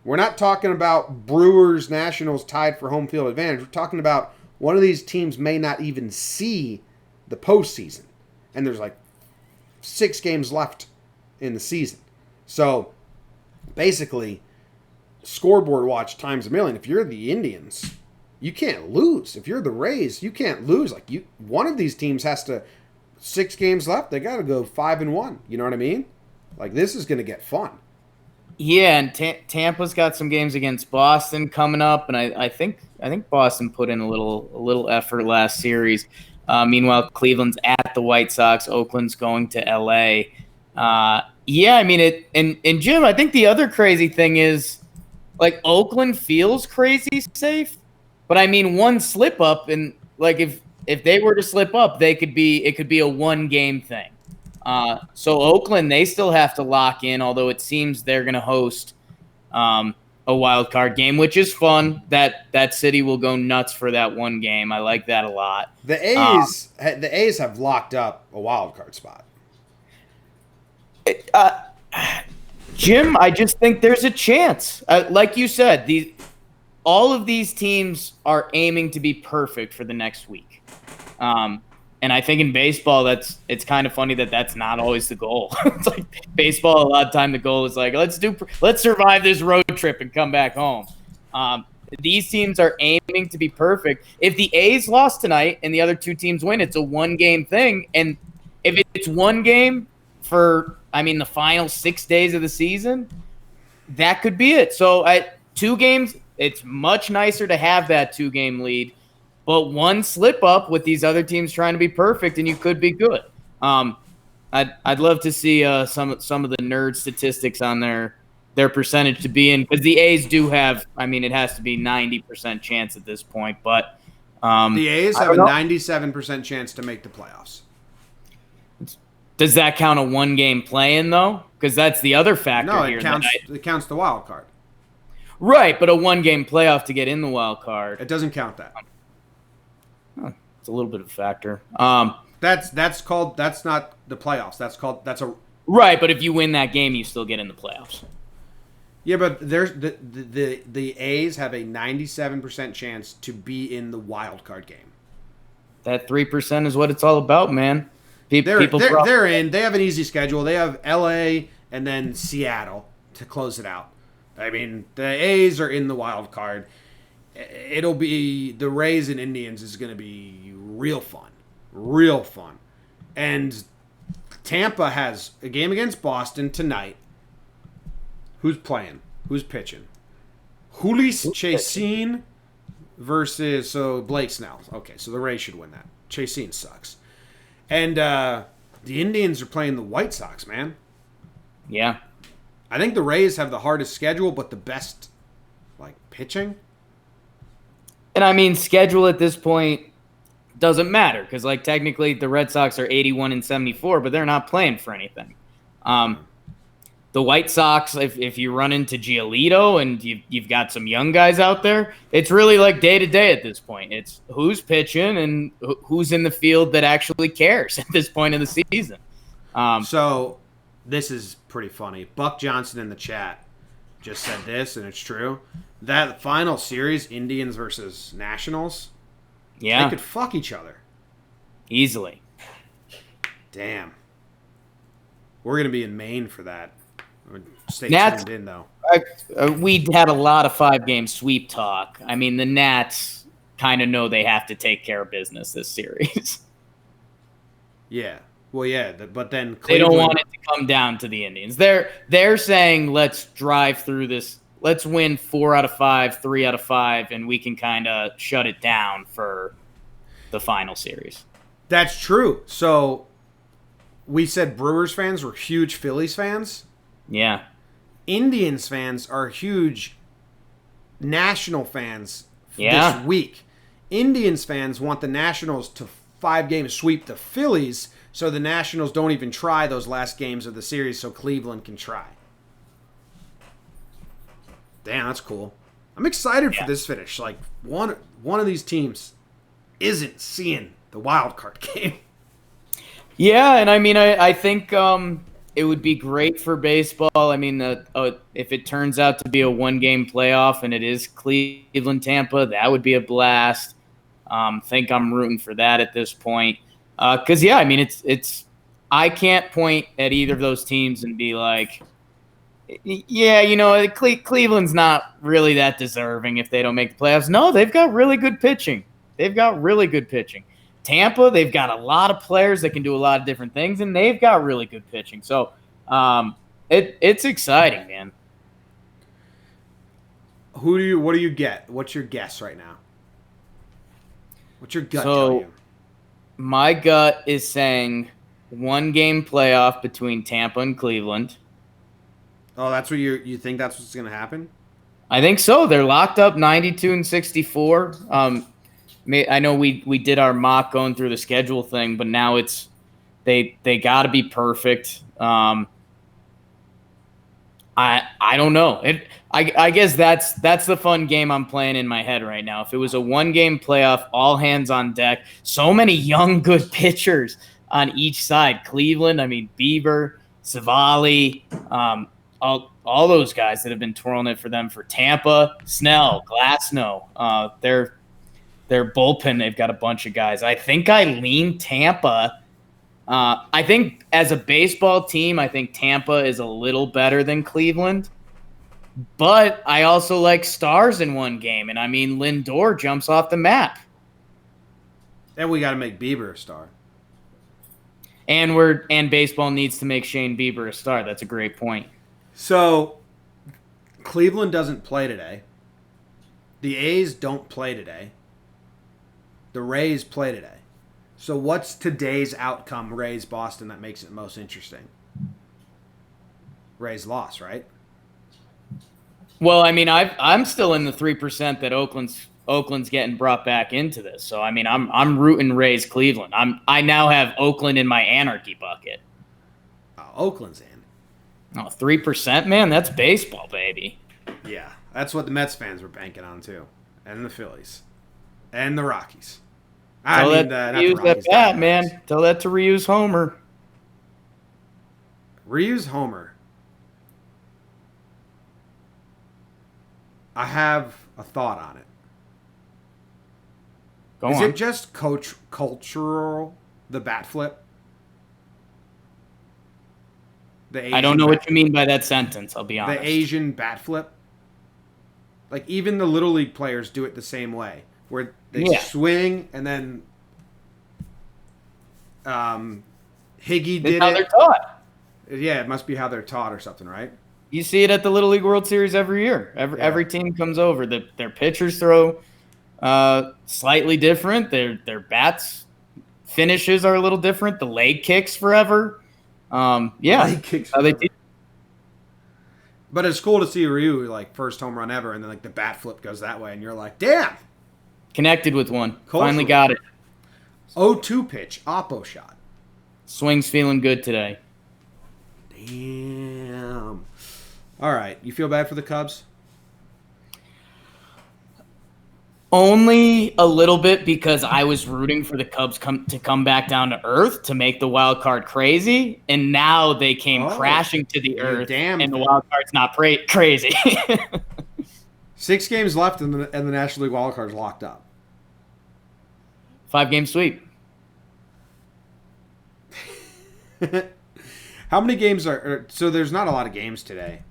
Speaker 1: We're not talking about Brewers Nationals tied for home field advantage. We're talking about one of these teams may not even see the postseason. And there's like 6 games left in the season. So basically, scoreboard watch times a million. If you're the Indians, you can't lose. If you're the Rays, you can't lose. Like one of these teams has to 6 games left. They got to go 5-1. You know what I mean? Like this is going to get fun.
Speaker 2: Yeah, and Tampa's got some games against Boston coming up, and I think Boston put in a little effort last series. Meanwhile, Cleveland's at the White Sox. Oakland's going to L.A. Yeah, I mean and Jim, I think the other crazy thing is, like, Oakland feels crazy safe, but I mean one slip up, and like if they were to slip up, it could be a 1-game thing. So Oakland, they still have to lock in, although it seems they're going to host a wild card game, which is fun. That city will go nuts for that one game. I like that a lot.
Speaker 1: The A's have locked up a wild card spot.
Speaker 2: Jim, I just think there's a chance. Like you said, all of these teams are aiming to be perfect for the next week. And I think in baseball, it's kind of funny that that's not always the goal. It's like baseball, a lot of time the goal is like, let's survive this road trip and come back home. These teams are aiming to be perfect. If the A's lost tonight and the other 2 teams win, it's a 1-game thing. And if it's 1 game for, the final 6 days of the season, that could be it. So at 2 games, it's much nicer to have that 2-game lead. But one slip up with these other teams trying to be perfect, and you could be good. I'd love to see some of the nerd statistics on their percentage to be in, because the A's do have. It has to be 90% chance at this point. But
Speaker 1: the A's have a 97% chance to make the playoffs.
Speaker 2: Does that count a 1-game play-in though? Because that's the other factor here.
Speaker 1: It counts the wild card.
Speaker 2: Right, but a 1-game playoff to get in the wild card.
Speaker 1: It doesn't count that.
Speaker 2: It's a little bit of a factor.
Speaker 1: That's not the playoffs. That's a
Speaker 2: right. But if you win that game, you still get in the playoffs.
Speaker 1: Yeah, but there's the A's have a 97% chance to be in the wild card game.
Speaker 2: That 3% is what it's all about, man.
Speaker 1: They're in. They have an easy schedule. They have L.A. and then Seattle to close it out. The A's are in the wild card. It'll be the Rays and Indians is going to be real fun. And Tampa has a game against Boston tonight. Who's playing? Who's pitching? Julius Chassin versus Blake Snell. Okay, so the Rays should win that. Chassin sucks. And the Indians are playing the White Sox, man.
Speaker 2: Yeah.
Speaker 1: I think the Rays have the hardest schedule, but the best pitching.
Speaker 2: And schedule at this point doesn't matter because, technically the Red Sox are 81-74, but they're not playing for anything. The White Sox, if you run into Giolito and you've got some young guys out there, it's really day to day at this point. It's who's pitching and who's in the field that actually cares at this point of the season.
Speaker 1: So this is pretty funny. Buck Johnson in the chat just said this, and it's true. That final series, Indians versus Nationals,
Speaker 2: yeah,
Speaker 1: they could fuck each other.
Speaker 2: Easily.
Speaker 1: Damn. We're going to be in Maine for that. Stay tuned in, though.
Speaker 2: We had a lot of 5-game sweep talk. The Nats kind of know they have to take care of business this series.
Speaker 1: Yeah. Well, yeah, but then
Speaker 2: They don't want it to come down to the Indians. They're saying let's drive through this. Let's win 4 out of 5, 3 out of 5, and we can kind of shut it down for the final series.
Speaker 1: That's true. So we said Brewers fans were huge Phillies fans.
Speaker 2: Yeah.
Speaker 1: Indians fans are huge National fans
Speaker 2: this
Speaker 1: week. Indians fans want the Nationals to 5-game sweep the Phillies so the Nationals don't even try those last games of the series so Cleveland can try. Damn, that's cool. I'm excited for this finish. Like, one of these teams isn't seeing the wild card game.
Speaker 2: Yeah, and I mean, I think it would be great for baseball. I mean, if it turns out to be a 1-game playoff and it is Cleveland-Tampa, that would be a blast. Think I'm rooting for that at this point. Because, I mean, it's I can't point at either of those teams and be like, yeah, Cleveland's not really that deserving if they don't make the playoffs. No, they've got really good pitching. Tampa, they've got a lot of players that can do a lot of different things, and they've got really good pitching. So it's exciting, man.
Speaker 1: What do you get? What's your guess right now? What's your gut tell you?
Speaker 2: My gut is saying 1-game playoff between Tampa and Cleveland.
Speaker 1: Oh, that's what you think that's what's going to happen?
Speaker 2: I think so. They're locked up 92-64. I know we did our mock going through the schedule thing, but now it's they got to be perfect. I don't know. I guess that's the fun game I'm playing in my head right now. If it was a 1-game playoff, all hands on deck, so many young good pitchers on each side. Cleveland, I mean Bieber, Savali, all those guys that have been twirling it for them. For Tampa, Snell, Glasnow, their bullpen, they've got a bunch of guys. I think I lean Tampa. I think as a baseball team, I think Tampa is a little better than Cleveland. But I also like stars in 1 game. And I mean, Lindor jumps off the map.
Speaker 1: And we got to make Bieber a star.
Speaker 2: And baseball needs to make Shane Bieber a star. That's a great point.
Speaker 1: So, Cleveland doesn't play today. The A's don't play today. The Rays play today. So what's today's outcome, Rays Boston, that makes it most interesting? Rays lost, right?
Speaker 2: Well, I mean, I'm still in the 3% that Oakland's getting brought back into this. So I mean, I'm rooting Rays Cleveland. I now have Oakland in my anarchy bucket.
Speaker 1: Oh, Oakland's in.
Speaker 2: Oh, 3%, man, that's baseball, baby.
Speaker 1: Yeah, that's what the Mets fans were banking on too, and the Phillies, and the Rockies.
Speaker 2: Tell that to reuse Homer.
Speaker 1: Reuse Homer. I have a thought on it. Is it just cultural, the bat flip?
Speaker 2: I don't know what you mean by that sentence, I'll be honest.
Speaker 1: The Asian bat flip? Like, even the Little League players do it the same way, where they swing and then Higgy did it.
Speaker 2: How they're taught.
Speaker 1: Yeah, it must be how they're taught or something, right?
Speaker 2: You see it at the Little League World Series every year. Every team comes over. Their pitchers throw slightly different. Their bats finishes are a little different. The leg kicks forever. Leg kicks how they teach.
Speaker 1: But it's cool to see Ryu, like, first home run ever, and then, like, the bat flip goes that way, and you're like, damn!
Speaker 2: Connected with one. Finally got it.
Speaker 1: 0-2 pitch, oppo shot.
Speaker 2: Swing's feeling good today.
Speaker 1: Damn. All right. You feel bad for the Cubs?
Speaker 2: Only a little bit, because I was rooting for the Cubs to come back down to earth to make the wild card crazy, and now they came crashing to the earth, and the wild card's not crazy.
Speaker 1: 6 games left, and the National League wild card's locked up.
Speaker 2: 5-game sweep.
Speaker 1: How many games are... So there's not a lot of games today.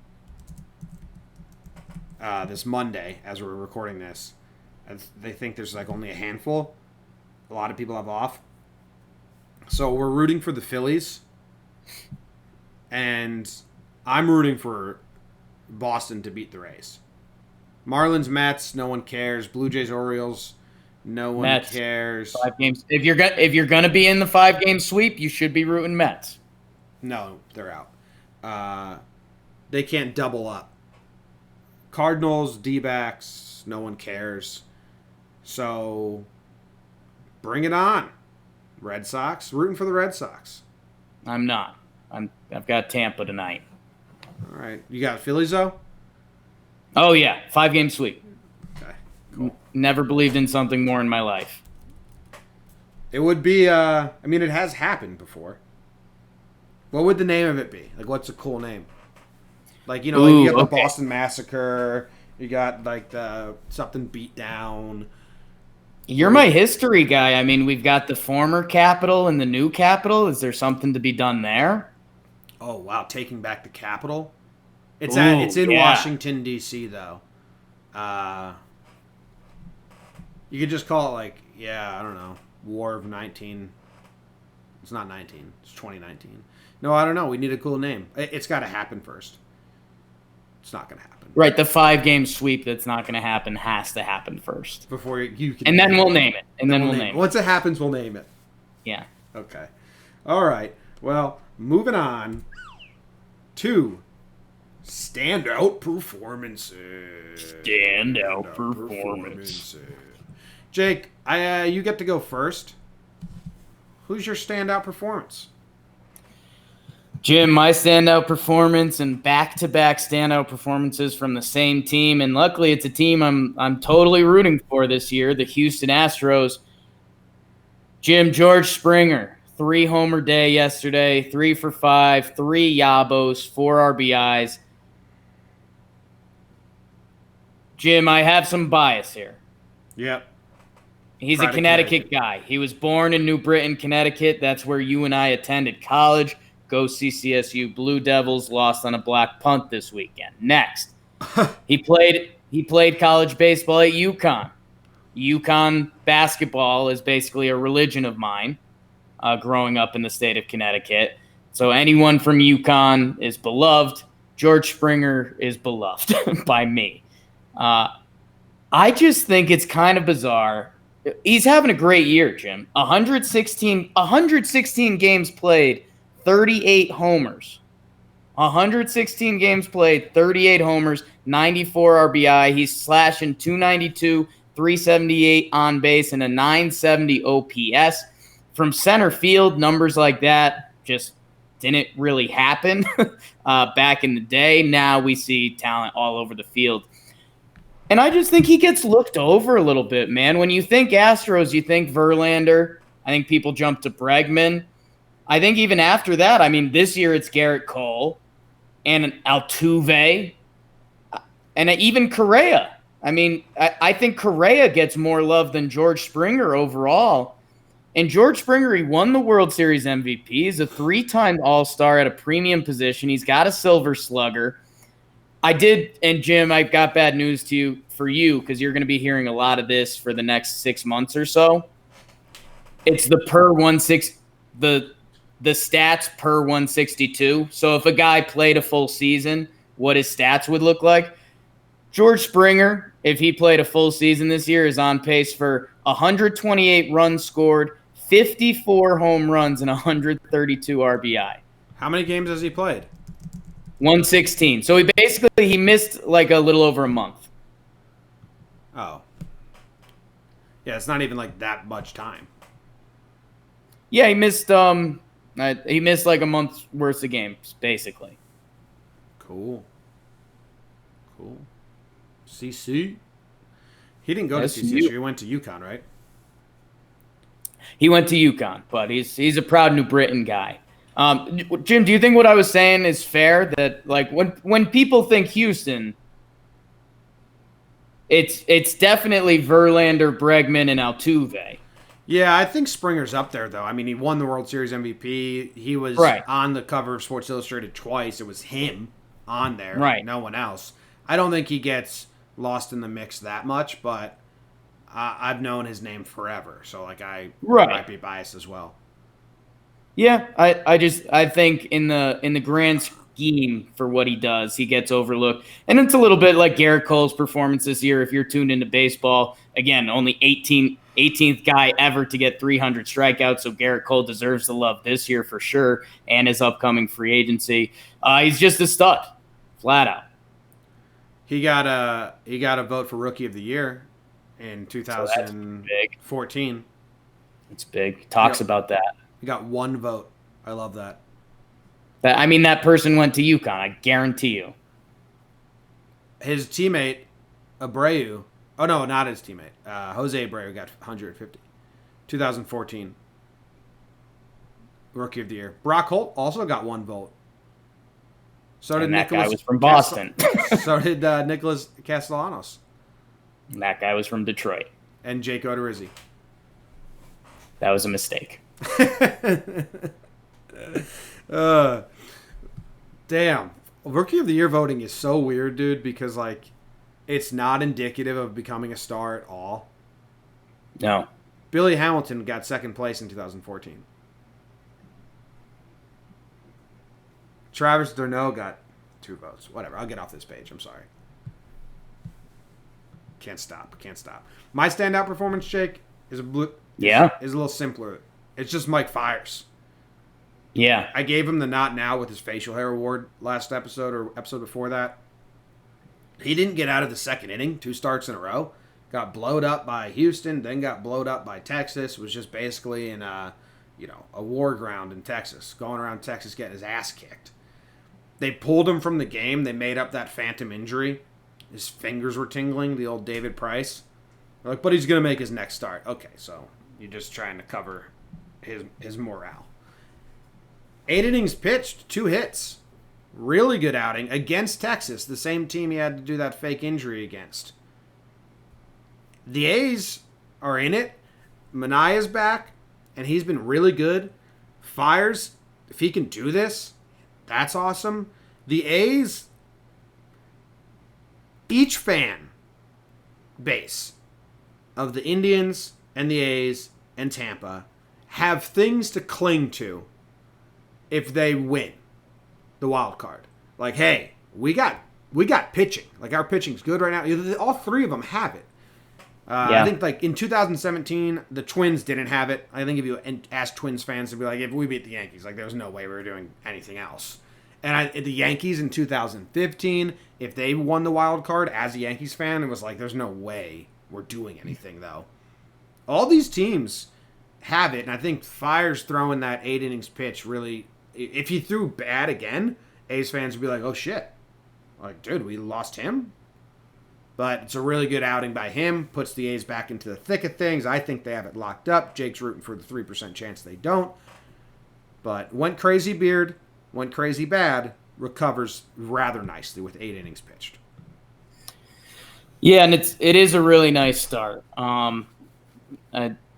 Speaker 1: This Monday, as we're recording this. They think there's like only a handful. A lot of people have off. So we're rooting for the Phillies, and I'm rooting for Boston to beat the Rays. Marlins, Mets, no one cares. Blue Jays, Orioles, no one
Speaker 2: Mets,
Speaker 1: cares.
Speaker 2: 5 games. If you're gonna be in the 5-game sweep, you should be rooting Mets.
Speaker 1: No, they're out. They can't double up. Cardinals, D-backs, no one cares. So bring it on. Red Sox, rooting for the Red Sox.
Speaker 2: I'm not. I've got Tampa tonight.
Speaker 1: All right, you got Phillies though.
Speaker 2: Oh yeah, 5-game sweep.
Speaker 1: Okay, cool.
Speaker 2: Never believed in something more in my life.
Speaker 1: It would be. I mean, it has happened before. What would the name of it be? Like, what's a cool name? Like, you know, like you got the Boston Massacre. You got like the something beat down.
Speaker 2: You're my history guy. I mean, we've got the former capital and the new capital. Is there something to be done there?
Speaker 1: Oh wow, taking back the capital. It's in Washington D.C. though. You could just call it like I don't know, War of 19. It's not 19. It's 2019. No, I don't know. We need a cool name. It's got to happen first. It's not going to happen.
Speaker 2: Right, the 5-game sweep that's not going to happen has to happen first.
Speaker 1: Before you can.
Speaker 2: And then we'll name it. And then we'll name it.
Speaker 1: Once it happens, we'll name it.
Speaker 2: Yeah.
Speaker 1: Okay. All right. Well, moving on to standout performances.
Speaker 2: Standout performance.
Speaker 1: Jake, you get to go first. Who's your standout performance?
Speaker 2: Jim, my standout performance and back-to-back standout performances from the same team, and luckily it's a team I'm totally rooting for this year, the Houston Astros. Jim, George Springer, 3-homer day yesterday, 3 for 5, 3 yabos, 4 RBIs. Jim, I have some bias here.
Speaker 1: Yep.
Speaker 2: He's a Connecticut guy. He was born in New Britain, Connecticut. That's where you and I attended college. Go CCSU Blue Devils, lost on a block punt this weekend. Next, he played college baseball at UConn. UConn basketball is basically a religion of mine growing up in the state of Connecticut. So anyone from UConn is beloved. George Springer is beloved by me. I just think it's kind of bizarre. He's having a great year, Jim. 116 games played, 38 homers. 116 games played, 38 homers, 94 RBI. He's slashing 292, 378 on base, and a 970 OPS. From center field, numbers like that just didn't really happen back in the day. Now we see talent all over the field. And I just think he gets looked over a little bit, man. When you think Astros, you think Verlander. I think people jump to Bregman. I think even after that, I mean, this year it's Garrett Cole and Altuve and even Correa. I mean, I think Correa gets more love than George Springer overall. And George Springer, he won the World Series MVP. He's a 3-time All-Star at a premium position. He's got a Silver Slugger. I did, and Jim, I've got bad news for you because you're going to be hearing a lot of this for the next 6 months or so. It's the stats per 162. So if a guy played a full season, what his stats would look like. George Springer, if he played a full season this year, is on pace for 128 runs scored, 54 home runs, and 132 RBI.
Speaker 1: How many games has he played?
Speaker 2: 116. So he missed like a little over a month.
Speaker 1: Oh. Yeah, it's not even like that much time.
Speaker 2: Yeah, he missed like a month's worth of games, basically.
Speaker 1: Cool. CC? He didn't go to CCSU. He went to UConn, right?
Speaker 2: He went to UConn, but he's a proud New Britain guy. Jim, do you think what I was saying is fair? That like when people think Houston, it's definitely Verlander, Bregman, and Altuve.
Speaker 1: Yeah, I think Springer's up there though. I mean, he won the World Series MVP. He was on the cover of Sports Illustrated twice. It was him on there, no one else. I don't think he gets lost in the mix that much, but I've known his name forever, so like I might be biased as well.
Speaker 2: Yeah, I think in the grand scheme for what he does, he gets overlooked. And it's a little bit like Garrett Cole's performance this year. If you're tuned into baseball, again, only 18th guy ever to get 300 strikeouts. So Garrett Cole deserves the love this year for sure, and his upcoming free agency. He's just a stud, flat out.
Speaker 1: He got a vote for Rookie of the Year in 2014.
Speaker 2: It's big. Talks about that.
Speaker 1: He got one vote. I love that.
Speaker 2: That person went to UConn. I guarantee you.
Speaker 1: His teammate, Abreu. Oh, no, not his teammate. Jose Abreu got 150. 2014. Rookie of the Year. Brock Holt also got one vote. So did
Speaker 2: that guy was from Boston.
Speaker 1: So did Nicholas Castellanos.
Speaker 2: And that guy was from Detroit.
Speaker 1: And Jake Odorizzi.
Speaker 2: That was a mistake.
Speaker 1: Damn. Rookie of the Year voting is so weird, dude, because, like, it's not indicative of becoming a star at all.
Speaker 2: No.
Speaker 1: Billy Hamilton got second place in 2014. Travis d'Arnaud got 2 votes. Whatever. I'll get off this page. I'm sorry. Can't stop. My standout performance, Jake, is a little simpler. It's just Mike Fiers.
Speaker 2: Yeah.
Speaker 1: I gave him the not now with his facial hair award last episode or episode before that. He didn't get out of the second inning, 2 starts in a row. Got blowed up by Houston, then got blowed up by Texas. Was just basically in a war ground in Texas, going around Texas getting his ass kicked. They pulled him from the game. They made up that phantom injury. His fingers were tingling, the old David Price. They're like, but he's going to make his next start. Okay, so you're just trying to cover his morale. 8 innings pitched, 2 hits. Really good outing against Texas, the same team he had to do that fake injury against. The A's are in it. Manaea's back, and he's been really good. Fiers, if he can do this, that's awesome. The A's, each fan base of the Indians and the A's and Tampa have things to cling to if they win the wild card. Like, hey, we got pitching. Like, our pitching's good right now. All 3 of them have it. I think, like, in 2017, the Twins didn't have it. I think if you ask Twins fans, they'd be like, if we beat the Yankees, like, there's no way we were doing anything else. And the Yankees in 2015, if they won the wild card as a Yankees fan, it was like, there's no way we're doing anything, though. All these teams have it, and I think Fiers throwing that 8 innings pitch really, if he threw bad again, A's fans would be like, oh, shit. Like, dude, we lost him? But it's a really good outing by him. Puts the A's back into the thick of things. I think they have it locked up. Jake's rooting for the 3% chance they don't. But went crazy Beard, went crazy bad, recovers rather nicely with 8 innings pitched.
Speaker 2: Yeah, and it is a really nice start.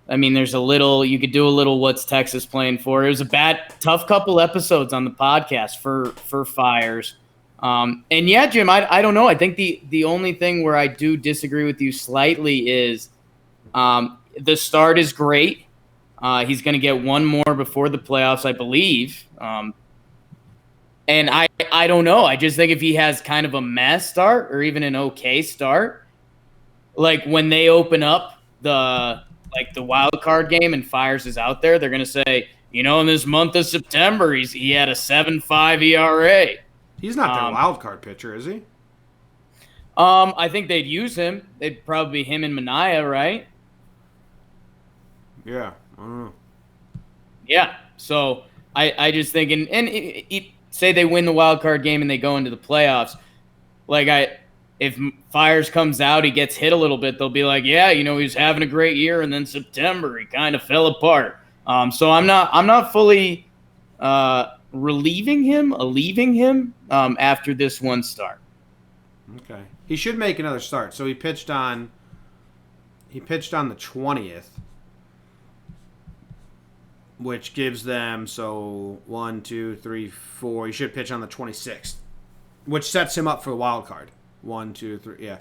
Speaker 2: There's a little, you could do a little what's Texas playing for. It was a tough couple episodes on the podcast for Fiers. And yeah, Jim, I don't know. I think the only thing where I do disagree with you slightly is the start is great. He's going to get one more before the playoffs, I believe. And I don't know. I just think if he has kind of a mess start or even an okay start, like when they open up the wild card game and Fiers is out there, they're going to say, in this month of September, he had a 7.5 ERA.
Speaker 1: He's not their wild card pitcher, is he?
Speaker 2: I think they'd use him. They'd probably be him and Manaea, right?
Speaker 1: Yeah. I don't know.
Speaker 2: Yeah. So I just think, and say they win the wild card game and they go into the playoffs. If Fiers comes out, he gets hit a little bit, they'll be like, yeah, he was having a great year, and then September he kind of fell apart. So I'm not fully leaving him after this one start.
Speaker 1: Okay. He should make another start. So he pitched on the 20th, which gives them 1, 2, 3, 4. He should pitch on the 26th, which sets him up for the wild card. 1, 2, 3, yeah.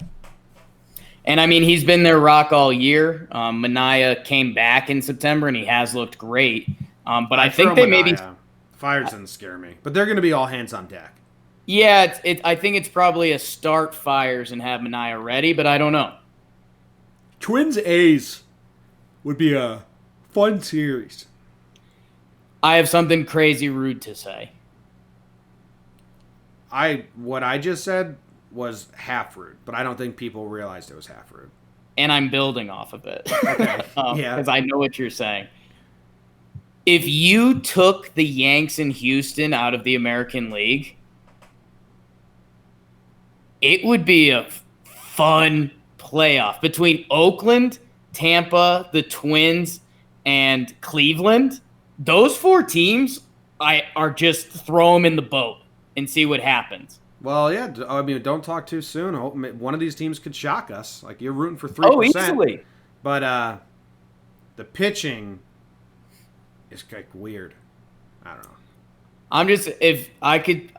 Speaker 2: And he's been their rock all year. Manaea came back in September and he has looked great. But I think they maybe
Speaker 1: Fires doesn't scare me, but they're going to be all hands on deck.
Speaker 2: Yeah, I think it's probably a start Fires and have Mania ready, but I don't know.
Speaker 1: Twins A's would be a fun series.
Speaker 2: I have something crazy rude to say.
Speaker 1: What I just said was half rude, but I don't think people realized it was half rude.
Speaker 2: And I'm building off of it.
Speaker 1: Okay.
Speaker 2: Yeah. Because I know what you're saying. If you took the Yanks in Houston out of the American League, it would be a fun playoff between Oakland, Tampa, the Twins, and Cleveland. Those 4 teams, are just throw them in the boat and see what happens.
Speaker 1: Well, yeah. I mean, don't talk too soon. One of these teams could shock us. Like, you're rooting for 3%.
Speaker 2: Oh, easily.
Speaker 1: But the pitching is like weird. I don't know.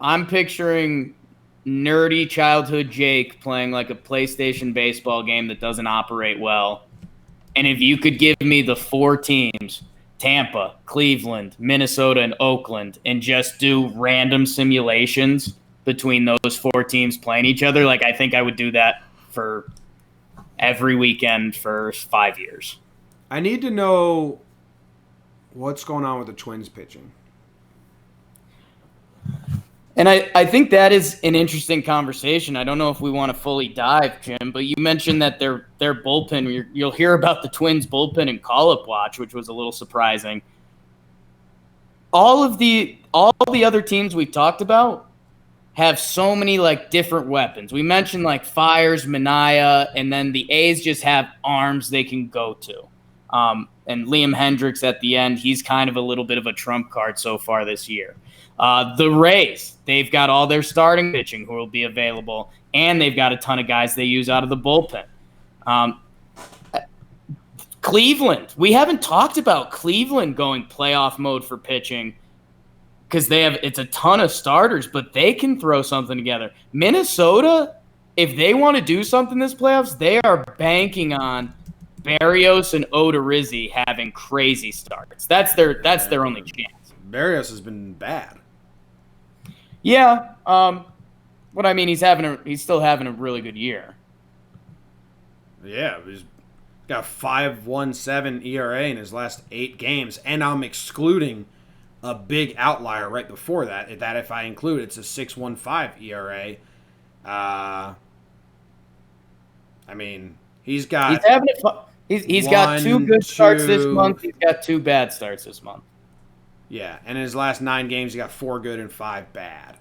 Speaker 1: I'm picturing
Speaker 2: nerdy childhood Jake playing like a PlayStation baseball game that doesn't operate well. And if you could give me the 4 teams, Tampa, Cleveland, Minnesota, and Oakland, and just do random simulations between those 4 teams playing each other, like I think I would do that for every weekend for 5 years.
Speaker 1: I need to know what's going on with the Twins pitching.
Speaker 2: And I think that is an interesting conversation. I don't know if we want to fully dive, Jim, but you mentioned that their bullpen, you'll hear about the Twins bullpen in call-up watch, which was a little surprising. All the other teams we've talked about have so many like different weapons. We mentioned like Fires, Mania, and then the A's just have arms they can go to. And Liam Hendricks at the end, he's kind of a little bit of a trump card so far this year. The Rays, they've got all their starting pitching who will be available, and they've got a ton of guys they use out of the bullpen. Cleveland, we haven't talked about Cleveland going playoff mode for pitching because it's a ton of starters, but they can throw something together. Minnesota, if they want to do something this playoffs, they are banking on Barrios and Odorizzi having crazy starts. That's their only chance.
Speaker 1: Barrios has been bad.
Speaker 2: Yeah, but I mean, he's still having a really good year.
Speaker 1: Yeah, he's got 5.17 ERA in his last 8 games, and I'm excluding a big outlier right before that. That if I include, it's a 6.15 ERA. I mean, he's got
Speaker 2: he's got 2 good starts this month. He's got 2 bad starts this month.
Speaker 1: Yeah, and in his last 9 games, he got 4 good and 5 bad.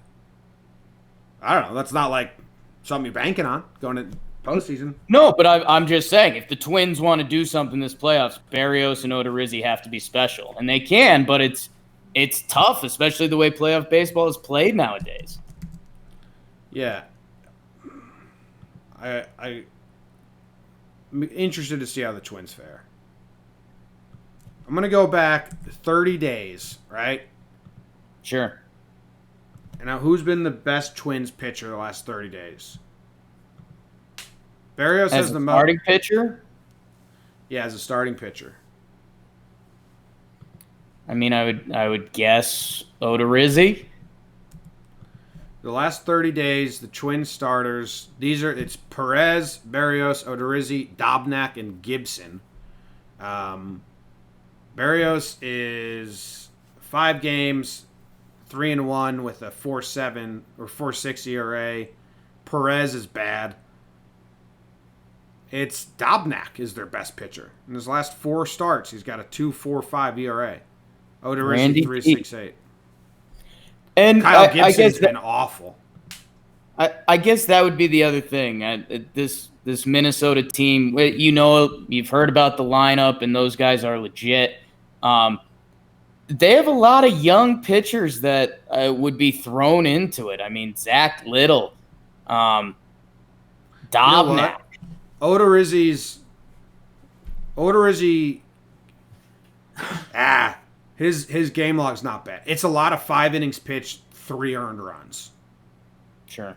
Speaker 1: I don't know. That's not like something you're banking on going into postseason.
Speaker 2: No, but I'm just saying, if the Twins want to do something this playoffs, Barrios and Odorizzi have to be special, and they can. But it's tough, especially the way playoff baseball is played nowadays.
Speaker 1: Yeah, I'm interested to see how the Twins fare. I'm going to go back 30 days, right?
Speaker 2: Sure.
Speaker 1: And now, who's been the best Twins pitcher the last 30 days? Barrios has the most.
Speaker 2: Starting pitcher?
Speaker 1: Yeah, as a starting pitcher.
Speaker 2: I mean, I would guess Odorizzi.
Speaker 1: The last 30 days, the Twins starters, it's Perez, Barrios, Odorizzi, Dobnak, and Gibson. Barrios is 5 games, 3-1 with a 4.7 or 4.6 ERA. Perez is bad. It's Dobnak is their best pitcher. In his last 4 starts, he's got a 2.45 ERA. Odorizzi 3.68.
Speaker 2: And
Speaker 1: Kyle Gibson's been awful.
Speaker 2: I guess that would be the other thing. This Minnesota team, you've heard about the lineup, and those guys are legit. They have a lot of young pitchers that would be thrown into it. I mean, Zach Little, Dobnak.
Speaker 1: You know Odorizzi, his game log's not bad. It's a lot of 5 innings pitched, 3 earned runs.
Speaker 2: Sure.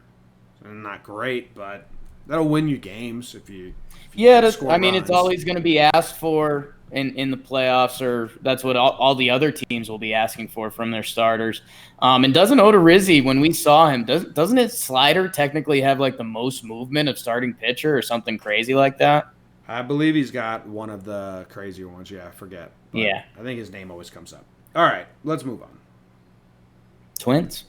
Speaker 1: Not great, but That'll win you games if you
Speaker 2: I mean, it's always going to be asked for in the playoffs, or that's what all the other teams will be asking for from their starters. And doesn't Odorizzi, when we saw him, doesn't his slider technically have like the most movement of starting pitcher or something crazy like that?
Speaker 1: I believe he's got one of the crazier ones. Yeah, I forget.
Speaker 2: Yeah.
Speaker 1: I think his name always comes up. All right, let's move on.
Speaker 2: Twins.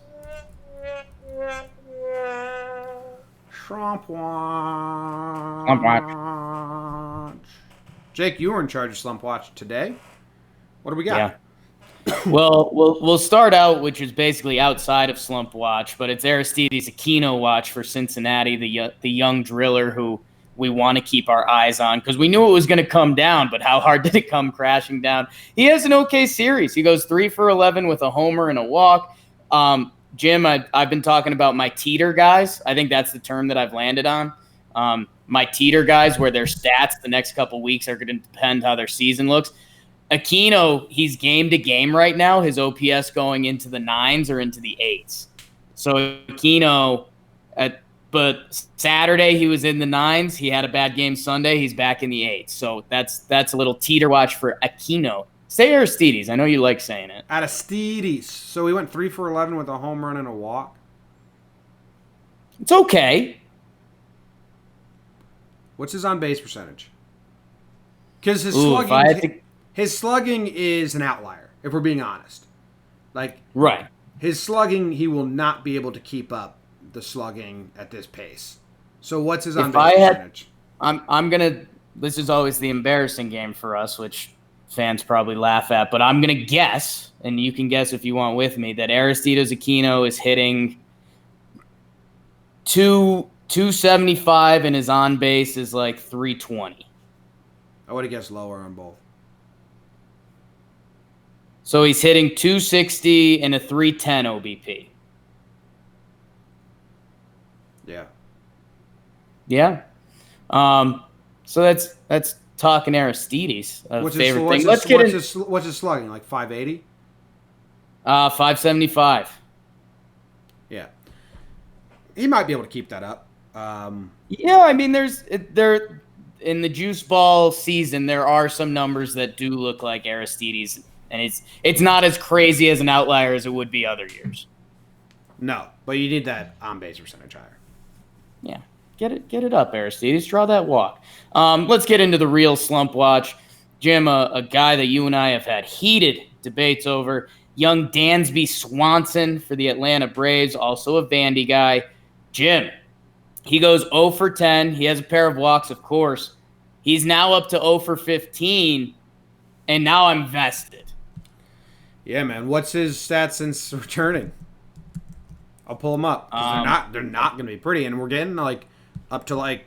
Speaker 1: Slump Watch.
Speaker 2: Slump Watch.
Speaker 1: Jake, you were in charge of Slump Watch today. What do we got?
Speaker 2: Yeah. Well, we'll start out, which is basically outside of Slump Watch, but it's Aristides Aquino Watch for Cincinnati, the young driller who we want to keep our eyes on because we knew it was going to come down, but how hard did it come crashing down? He has an okay series. He goes 3 for 11 with a homer and a walk. Jim, I've been talking about my teeter guys. I think that's the term that I've landed on. My teeter guys, where their stats the next couple weeks are going to depend how their season looks. Aquino, he's game to game right now. His OPS going into the 9s or into the 8s. So Aquino, but Saturday he was in the 9s. He had a bad game Sunday. He's back in the 8s. So that's a little teeter watch for Aquino. Say Aristides. I know you like saying it.
Speaker 1: Aristides. So he went 3 for 11 with a home run and a walk.
Speaker 2: It's okay.
Speaker 1: What's his on-base percentage? Because his slugging is an outlier, if we're being honest.
Speaker 2: Right.
Speaker 1: His slugging, he will not be able to keep up the slugging at this pace. So what's his on-base percentage?
Speaker 2: I'm going to – this is always the embarrassing game for us, which fans probably laugh at. But I'm going to guess, and you can guess if you want with me, that Aristides Aquino is hitting 275 and his on-base is like 320.
Speaker 1: I would have guessed lower on both.
Speaker 2: So he's hitting 260 and a 310 OBP.
Speaker 1: Yeah.
Speaker 2: Yeah. So that's talking Aristides.
Speaker 1: What's
Speaker 2: favorite
Speaker 1: his,
Speaker 2: thing.
Speaker 1: What's his slugging? Like 580?
Speaker 2: 575.
Speaker 1: Yeah. He might be able to keep that up.
Speaker 2: Yeah, I mean, there in the juice ball season, there are some numbers that do look like Aristides, and it's not as crazy as an outlier as it would be other years.
Speaker 1: No, but you need that on-base percentage higher.
Speaker 2: Yeah, get it up, Aristides. Draw that walk. Let's get into the real slump watch. Jim, a guy that you and I have had heated debates over, young Dansby Swanson for the Atlanta Braves, also a Vandy guy. Jim, he goes 0 for 10. He has a pair of walks, of course. He's now up to 0 for 15, and now I'm vested.
Speaker 1: Yeah, man. What's his stats since returning? I'll pull them up. They're not going to be pretty, and we're getting up to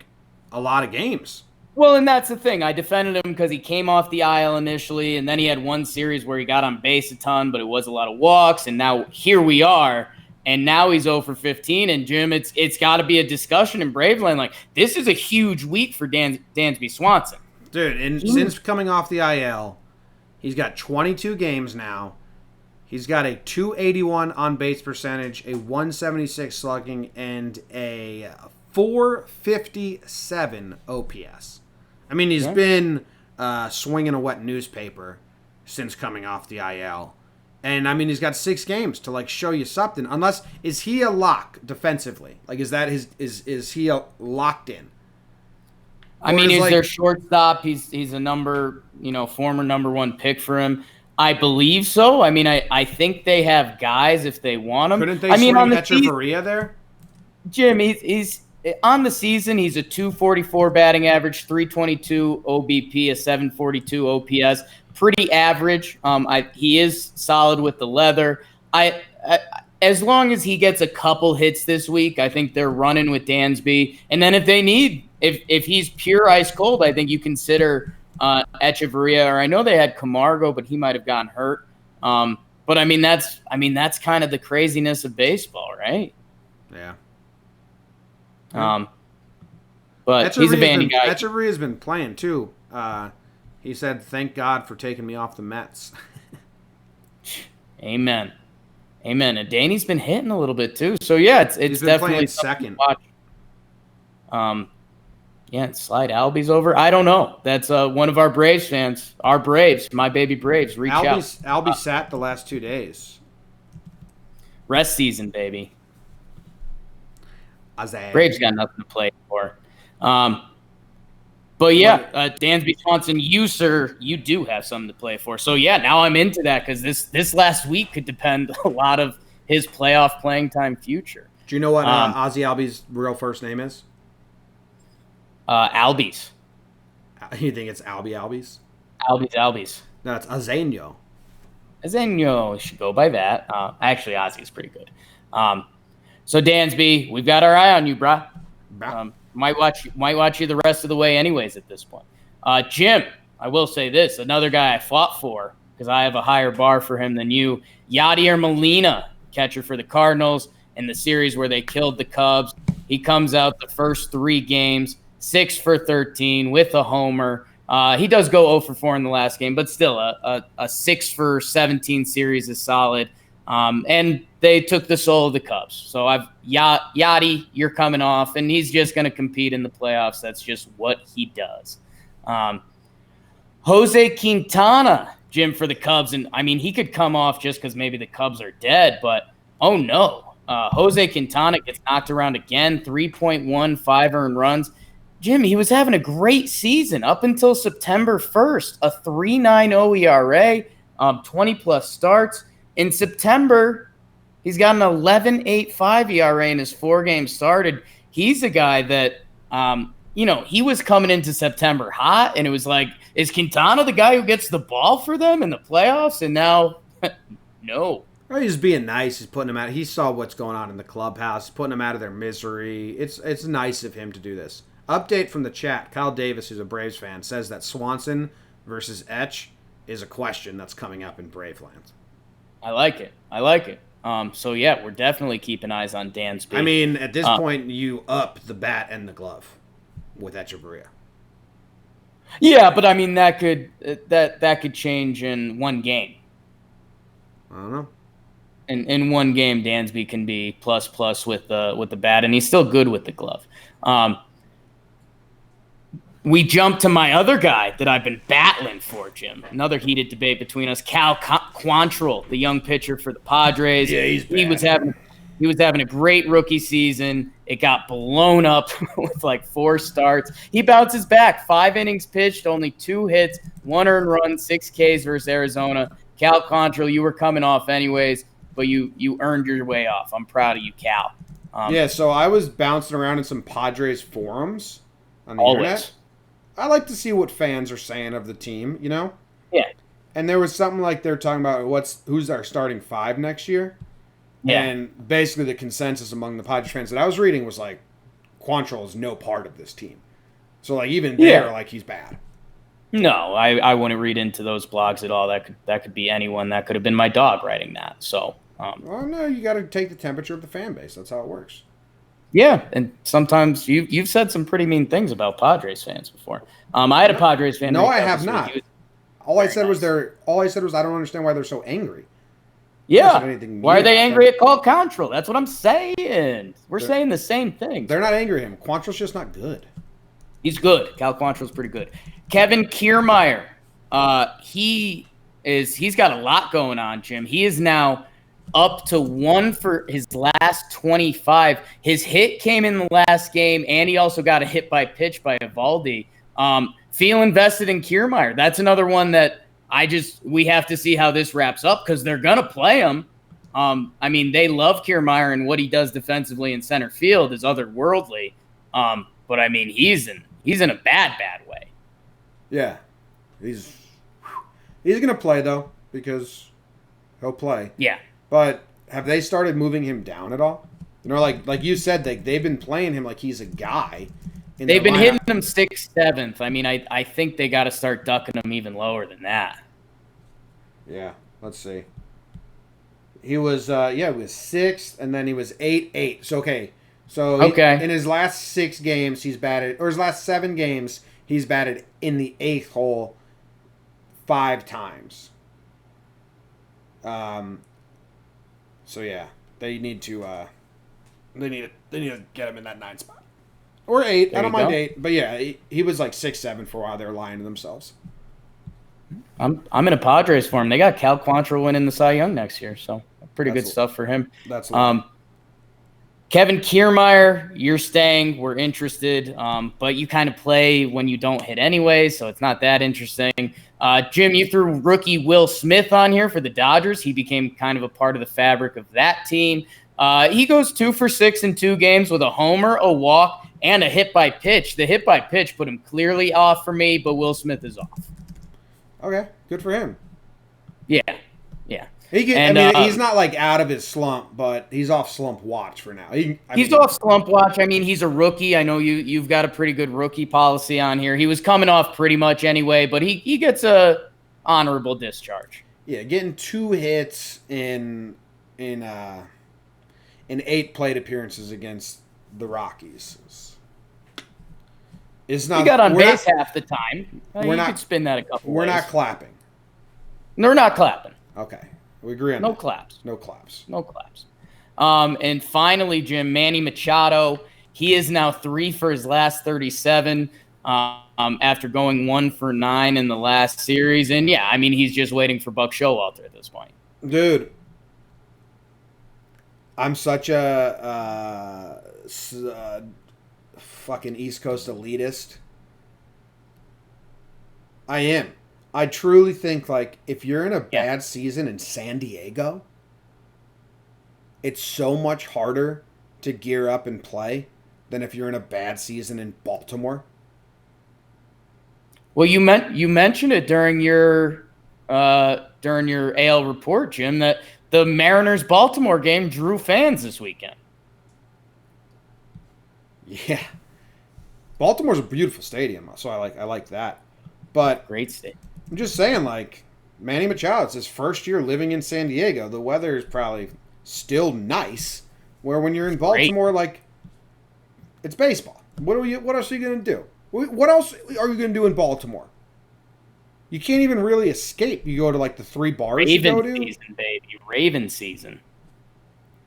Speaker 1: a lot of games.
Speaker 2: Well, and that's the thing. I defended him because he came off the IL initially, and then he had one series where he got on base a ton, but it was a lot of walks, and now here we are. And now he's 0 for 15. And, Jim, it's got to be a discussion in Braveland. This is a huge week for Dansby Swanson.
Speaker 1: Dude, and since coming off the IL, he's got 22 games now. He's got a 281 on-base percentage, a 176 slugging, and a 457 OPS. I mean, he's been swinging a wet newspaper since coming off the IL. And, I mean, he's got 6 games to, show you something. Unless, is he a lock defensively? Is he a locked in?
Speaker 2: I mean, he's their shortstop. He's a former number 1 pick for him. I believe so. I mean, I think they have guys if they want them.
Speaker 1: Couldn't they swing Echeverria there?
Speaker 2: Jim, he's on the season, he's a 244 batting average, 322 OBP, a 742 OPS. Pretty average. He is solid with the leather. As long as he gets a couple hits this week, I think they're running with Dansby. And then if they need, if he's pure ice cold, I think you consider Echeverria. Or I know they had Camargo, but he might have gotten hurt. But I mean that's kind of the craziness of baseball, right?
Speaker 1: Yeah.
Speaker 2: But he's a Vandy guy.
Speaker 1: Echeverria's been playing too. He said, "Thank God for taking me off the Mets."
Speaker 2: Amen. And Danny's been hitting a little bit too. So yeah, it's definitely
Speaker 1: second.
Speaker 2: Watch. Yeah, slide Albies over. I don't know. That's one of our Braves fans. Our Braves, my baby Braves, reach out.
Speaker 1: Albie sat the last 2 days.
Speaker 2: Rest season, baby.
Speaker 1: Azay.
Speaker 2: Braves got nothing to play for. But yeah, Dansby Swanson, you, sir, you do have something to play for. So yeah, now I'm into that because this last week could depend a lot of his playoff playing time future.
Speaker 1: Do you know what Ozzy Albies' real first name is?
Speaker 2: Albies.
Speaker 1: You think it's Albies?
Speaker 2: Albies.
Speaker 1: No, it's Azeno.
Speaker 2: Azeno should go by that. Actually, Ozzy is pretty good. So Dansby, we've got our eye on you, brah. Might watch you the rest of the way anyways at this point. Jim, I will say this, another guy I fought for because I have a higher bar for him than you. Yadier Molina, catcher for the Cardinals in the series where they killed the Cubs. He comes out the first 3 games, 6 for 13 with a homer. He does go 0 for 4 in the last game, but still a 6 for 17 series is solid. And they took the soul of the Cubs. So Yachty, you're coming off, and he's just going to compete in the playoffs. That's just what he does. Jose Quintana, Jim, for the Cubs. And, I mean, he could come off just because maybe the Cubs are dead, but, oh, no. Jose Quintana gets knocked around again, 3.15 earned runs. Jim, he was having a great season up until September 1st, a 3.90 ERA, 20-plus starts. In September, he's got an 11.85 ERA in his 4 games started. He's a guy that, he was coming into September hot, and it was like, is Quintana the guy who gets the ball for them in the playoffs? And now, no.
Speaker 1: Well, he's being nice. He's putting them out. He saw what's going on in the clubhouse, putting them out of their misery. It's nice of him to do this. Update from the chat. Kyle Davis, who's a Braves fan, says that Swanson versus Etch is a question that's coming up in Braveland.
Speaker 2: I like it. So, yeah, we're definitely keeping eyes on Dansby.
Speaker 1: I mean, at this point, you up the bat and the glove with Echeverria.
Speaker 2: Yeah, but, I mean, that could change in one game.
Speaker 1: I don't know.
Speaker 2: In one game, Dansby can be plus with the bat, and he's still good with the glove. We jump to my other guy that I've been battling for, Jim. Another heated debate between us. Cal Quantrill, the young pitcher for the Padres.
Speaker 1: Yeah, he
Speaker 2: was having a great rookie season. It got blown up with like 4 starts. He bounces back. 5 innings pitched, only 2 hits, 1 earned run, 6 Ks versus Arizona. Cal Quantrill, you were coming off anyways, but you earned your way off. I'm proud of you, Cal.
Speaker 1: So I was bouncing around in some Padres forums on the internet. I like to see what fans are saying of the team, you know?
Speaker 2: Yeah.
Speaker 1: And there was something like they're talking about who's our starting 5 next year. Yeah. And basically the consensus among the Padres fans that I was reading was like, Quantrill is no part of this team. So like even there, like he's bad.
Speaker 2: No, I wouldn't read into those blogs at all. That could be anyone. That could have been my dog writing that. So.
Speaker 1: Well, no, you got to take the temperature of the fan base. That's how it works.
Speaker 2: Yeah, and sometimes you've said some pretty mean things about Padres fans before. I had a Padres fan.
Speaker 1: No, I have not. All I said was I don't understand why they're so angry.
Speaker 2: Yeah, why are they angry at Cal Quantrill? That's what I'm saying. We're saying the same thing.
Speaker 1: They're not angry at him. Quantrill's just not good.
Speaker 2: He's good. Cal Quantrill's pretty good. Kevin Kiermaier, he's got a lot going on, Jim. He is now up to 1 for his last 25. His hit came in the last game, and he also got a hit by pitch by Evaldi. Feel invested in Kiermaier. That's another one that we have to see how this wraps up because they're going to play him. I mean, they love Kiermaier, and what he does defensively in center field is otherworldly. But, I mean, he's in a bad way.
Speaker 1: Yeah. He's going to play, though, because he'll play.
Speaker 2: Yeah.
Speaker 1: But have they started moving him down at all? You know, like you said, they've been playing him like he's a guy.
Speaker 2: They've been hitting him 6th, 7th. I mean, I think they got to start ducking him even lower than that.
Speaker 1: Yeah, let's see. He was 6th, and then he was 8. So in his last 6 games, he's batted, or his last 7 games, he's batted in the 8th hole 5 times. So yeah, they need to get him in that 9 spot, Or 8. I don't mind 8. But yeah, he was like 6, 7 for a while. They were lying to themselves.
Speaker 2: I'm in a Padres for him. They got Cal Quantrill winning the Cy Young next year, so pretty good stuff for him.
Speaker 1: That's
Speaker 2: Kevin Kiermaier, you're staying. We're interested, but you kind of play when you don't hit anyway, so it's not that interesting. Jim, you threw rookie Will Smith on here for the Dodgers. He became kind of a part of the fabric of that team. He goes 2 for 6 in 2 games with a homer, a walk, and a hit by pitch. The hit by pitch put him clearly off for me, but Will Smith is off.
Speaker 1: Okay, good for him.
Speaker 2: Yeah.
Speaker 1: He's not like out of his slump, but he's off slump watch for now.
Speaker 2: He's off slump watch. I mean, he's a rookie. I know you've got a pretty good rookie policy on here. He was coming off pretty much anyway, but he gets a honorable discharge.
Speaker 1: Yeah, getting 2 hits in 8 plate appearances against the Rockies. It's not.
Speaker 2: He got on base half the time. You could spin that a couple ways.
Speaker 1: We're not clapping.
Speaker 2: They're not clapping.
Speaker 1: Okay. We agree on
Speaker 2: that. No claps. And finally, Jim, Manny Machado. He is now 3 for his last 37 after going 1 for 9 in the last series. And, yeah, I mean, he's just waiting for Buck Showalter at this point.
Speaker 1: Dude, I'm such a fucking East Coast elitist. I am. I truly think, like, if you're in a bad season in San Diego, it's so much harder to gear up and play than if you're in a bad season in Baltimore.
Speaker 2: Well, you mentioned it during your AL report, Jim, that the Mariners-Baltimore game drew fans this weekend.
Speaker 1: Yeah. Baltimore's a beautiful stadium, so I like that. But
Speaker 2: great stadium.
Speaker 1: I'm just saying, like, Manny Machado, it's his first year living in San Diego. The weather is probably still nice. Where when you're in Baltimore, like, it's baseball. What else are you going to do? What else are you going to do in Baltimore? You can't even really escape. You go to, like, the 3 bars you go to.
Speaker 2: Raven season, baby. Raven season.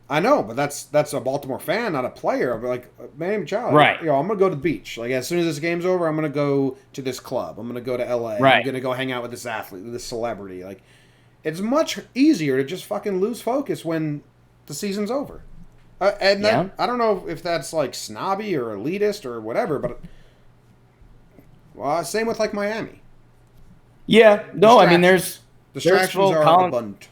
Speaker 1: I know, but that's a Baltimore fan, not a player. But like Manny Machado,
Speaker 2: right?
Speaker 1: I'm gonna go to the beach. Like as soon as this game's over, I'm gonna go to this club. I'm gonna go to LA.
Speaker 2: Right.
Speaker 1: I'm gonna go hang out with this athlete, this celebrity. Like it's much easier to just fucking lose focus when the season's over. I don't know if that's like snobby or elitist or whatever, but same with like Miami.
Speaker 2: Yeah, no, I mean there's
Speaker 1: distractions are abundant.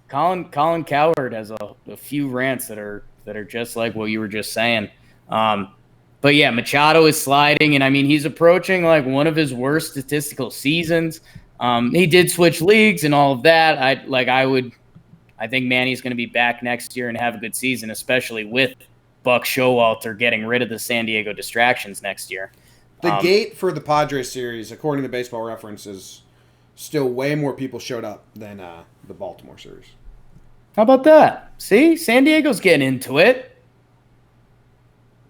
Speaker 2: Colin Cowherd has a few rants that are just like what you were just saying. But yeah, Machado is sliding, and I mean he's approaching like one of his worst statistical seasons. He did switch leagues and all of that. I think Manny's going to be back next year and have a good season, especially with Buck Showalter getting rid of the San Diego distractions next year.
Speaker 1: The gate for the Padres series, according to Baseball Reference, is still way more people showed up than the Baltimore series.
Speaker 2: How about that? See, San Diego's getting into it.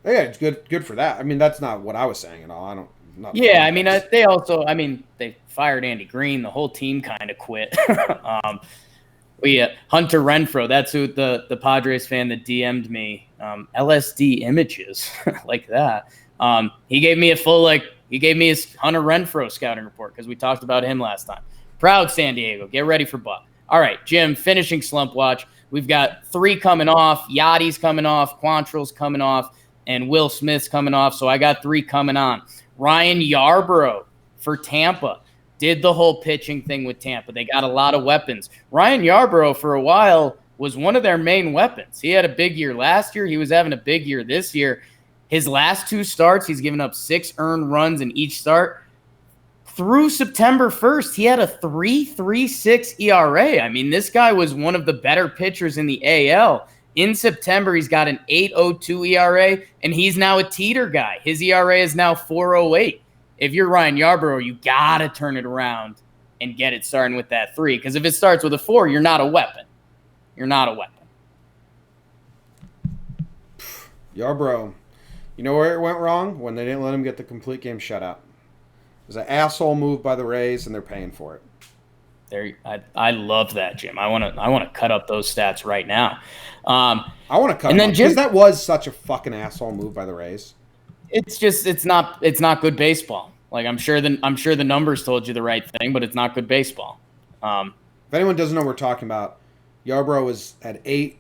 Speaker 1: Yeah, it's good for that. I mean, that's not what I was saying at all.
Speaker 2: They fired Andy Green. The whole team kind of quit. Hunter Renfroe. That's who the Padres fan that DM'd me. LSD images like that. He gave me his Hunter Renfroe scouting report because we talked about him last time. Proud San Diego. Get ready for Buck. All right, Jim, finishing slump watch. We've got 3 coming off. Yachty's coming off. Quantrill's coming off. And Will Smith's coming off. So I got 3 coming on. Ryan Yarbrough for Tampa. Did the whole pitching thing with Tampa. They got a lot of weapons. Ryan Yarbrough, for a while, was one of their main weapons. He had a big year last year. He was having a big year this year. His last 2 starts, he's given up 6 earned runs in each start. Through September 1st, he had a 3.36 ERA. I mean, this guy was one of the better pitchers in the AL. In September, he's got an 8.02 ERA, and he's now a teeter guy. His ERA is now 4.08. If you're Ryan Yarbrough, you got to turn it around and get it starting with that 3. Because if it starts with a 4, you're not a weapon. You're not a weapon.
Speaker 1: Yarbrough. You know where it went wrong? When they didn't let him get the complete game shutout. It was an asshole move by the Rays, and they're paying for it.
Speaker 2: I love that, Jim. I want to cut up those stats right now.
Speaker 1: I want to cut them up because that was such a fucking asshole move by the Rays.
Speaker 2: it's not good baseball. Like I'm sure the numbers told you the right thing, but it's not good baseball.
Speaker 1: If anyone doesn't know what we're talking about, Yarbrough had 8.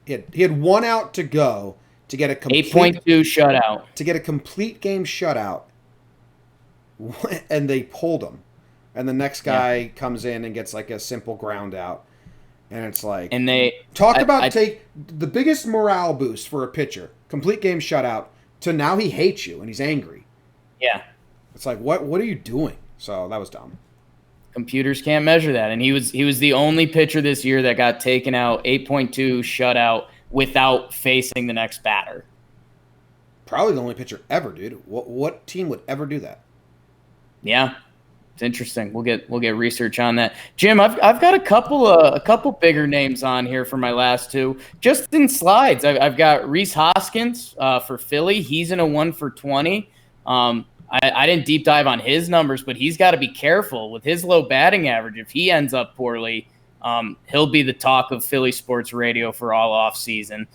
Speaker 1: He had 1 out to go to get a complete
Speaker 2: 8.2 shutout.
Speaker 1: To get a complete game shutout, and they pulled him. And the next guy comes in and gets like a simple ground out. And it's like,
Speaker 2: and they
Speaker 1: take the biggest morale boost for a pitcher, complete game shutout, to now he hates you and he's angry.
Speaker 2: Yeah.
Speaker 1: It's like, what are you doing? So that was dumb.
Speaker 2: Computers can't measure that. And he was the only pitcher this year that got taken out 8.2 shutout without facing the next batter.
Speaker 1: Probably the only pitcher ever, dude. What team would ever do that?
Speaker 2: Yeah. It's interesting. We'll get research on that. Jim, I've got a couple bigger names on here for my last two. Just in slides, I've got Rhys Hoskins for Philly. He's in a 1 for 20. I didn't deep dive on his numbers, but he's got to be careful with his low batting average. If he ends up poorly, he'll be the talk of Philly sports radio for all off season.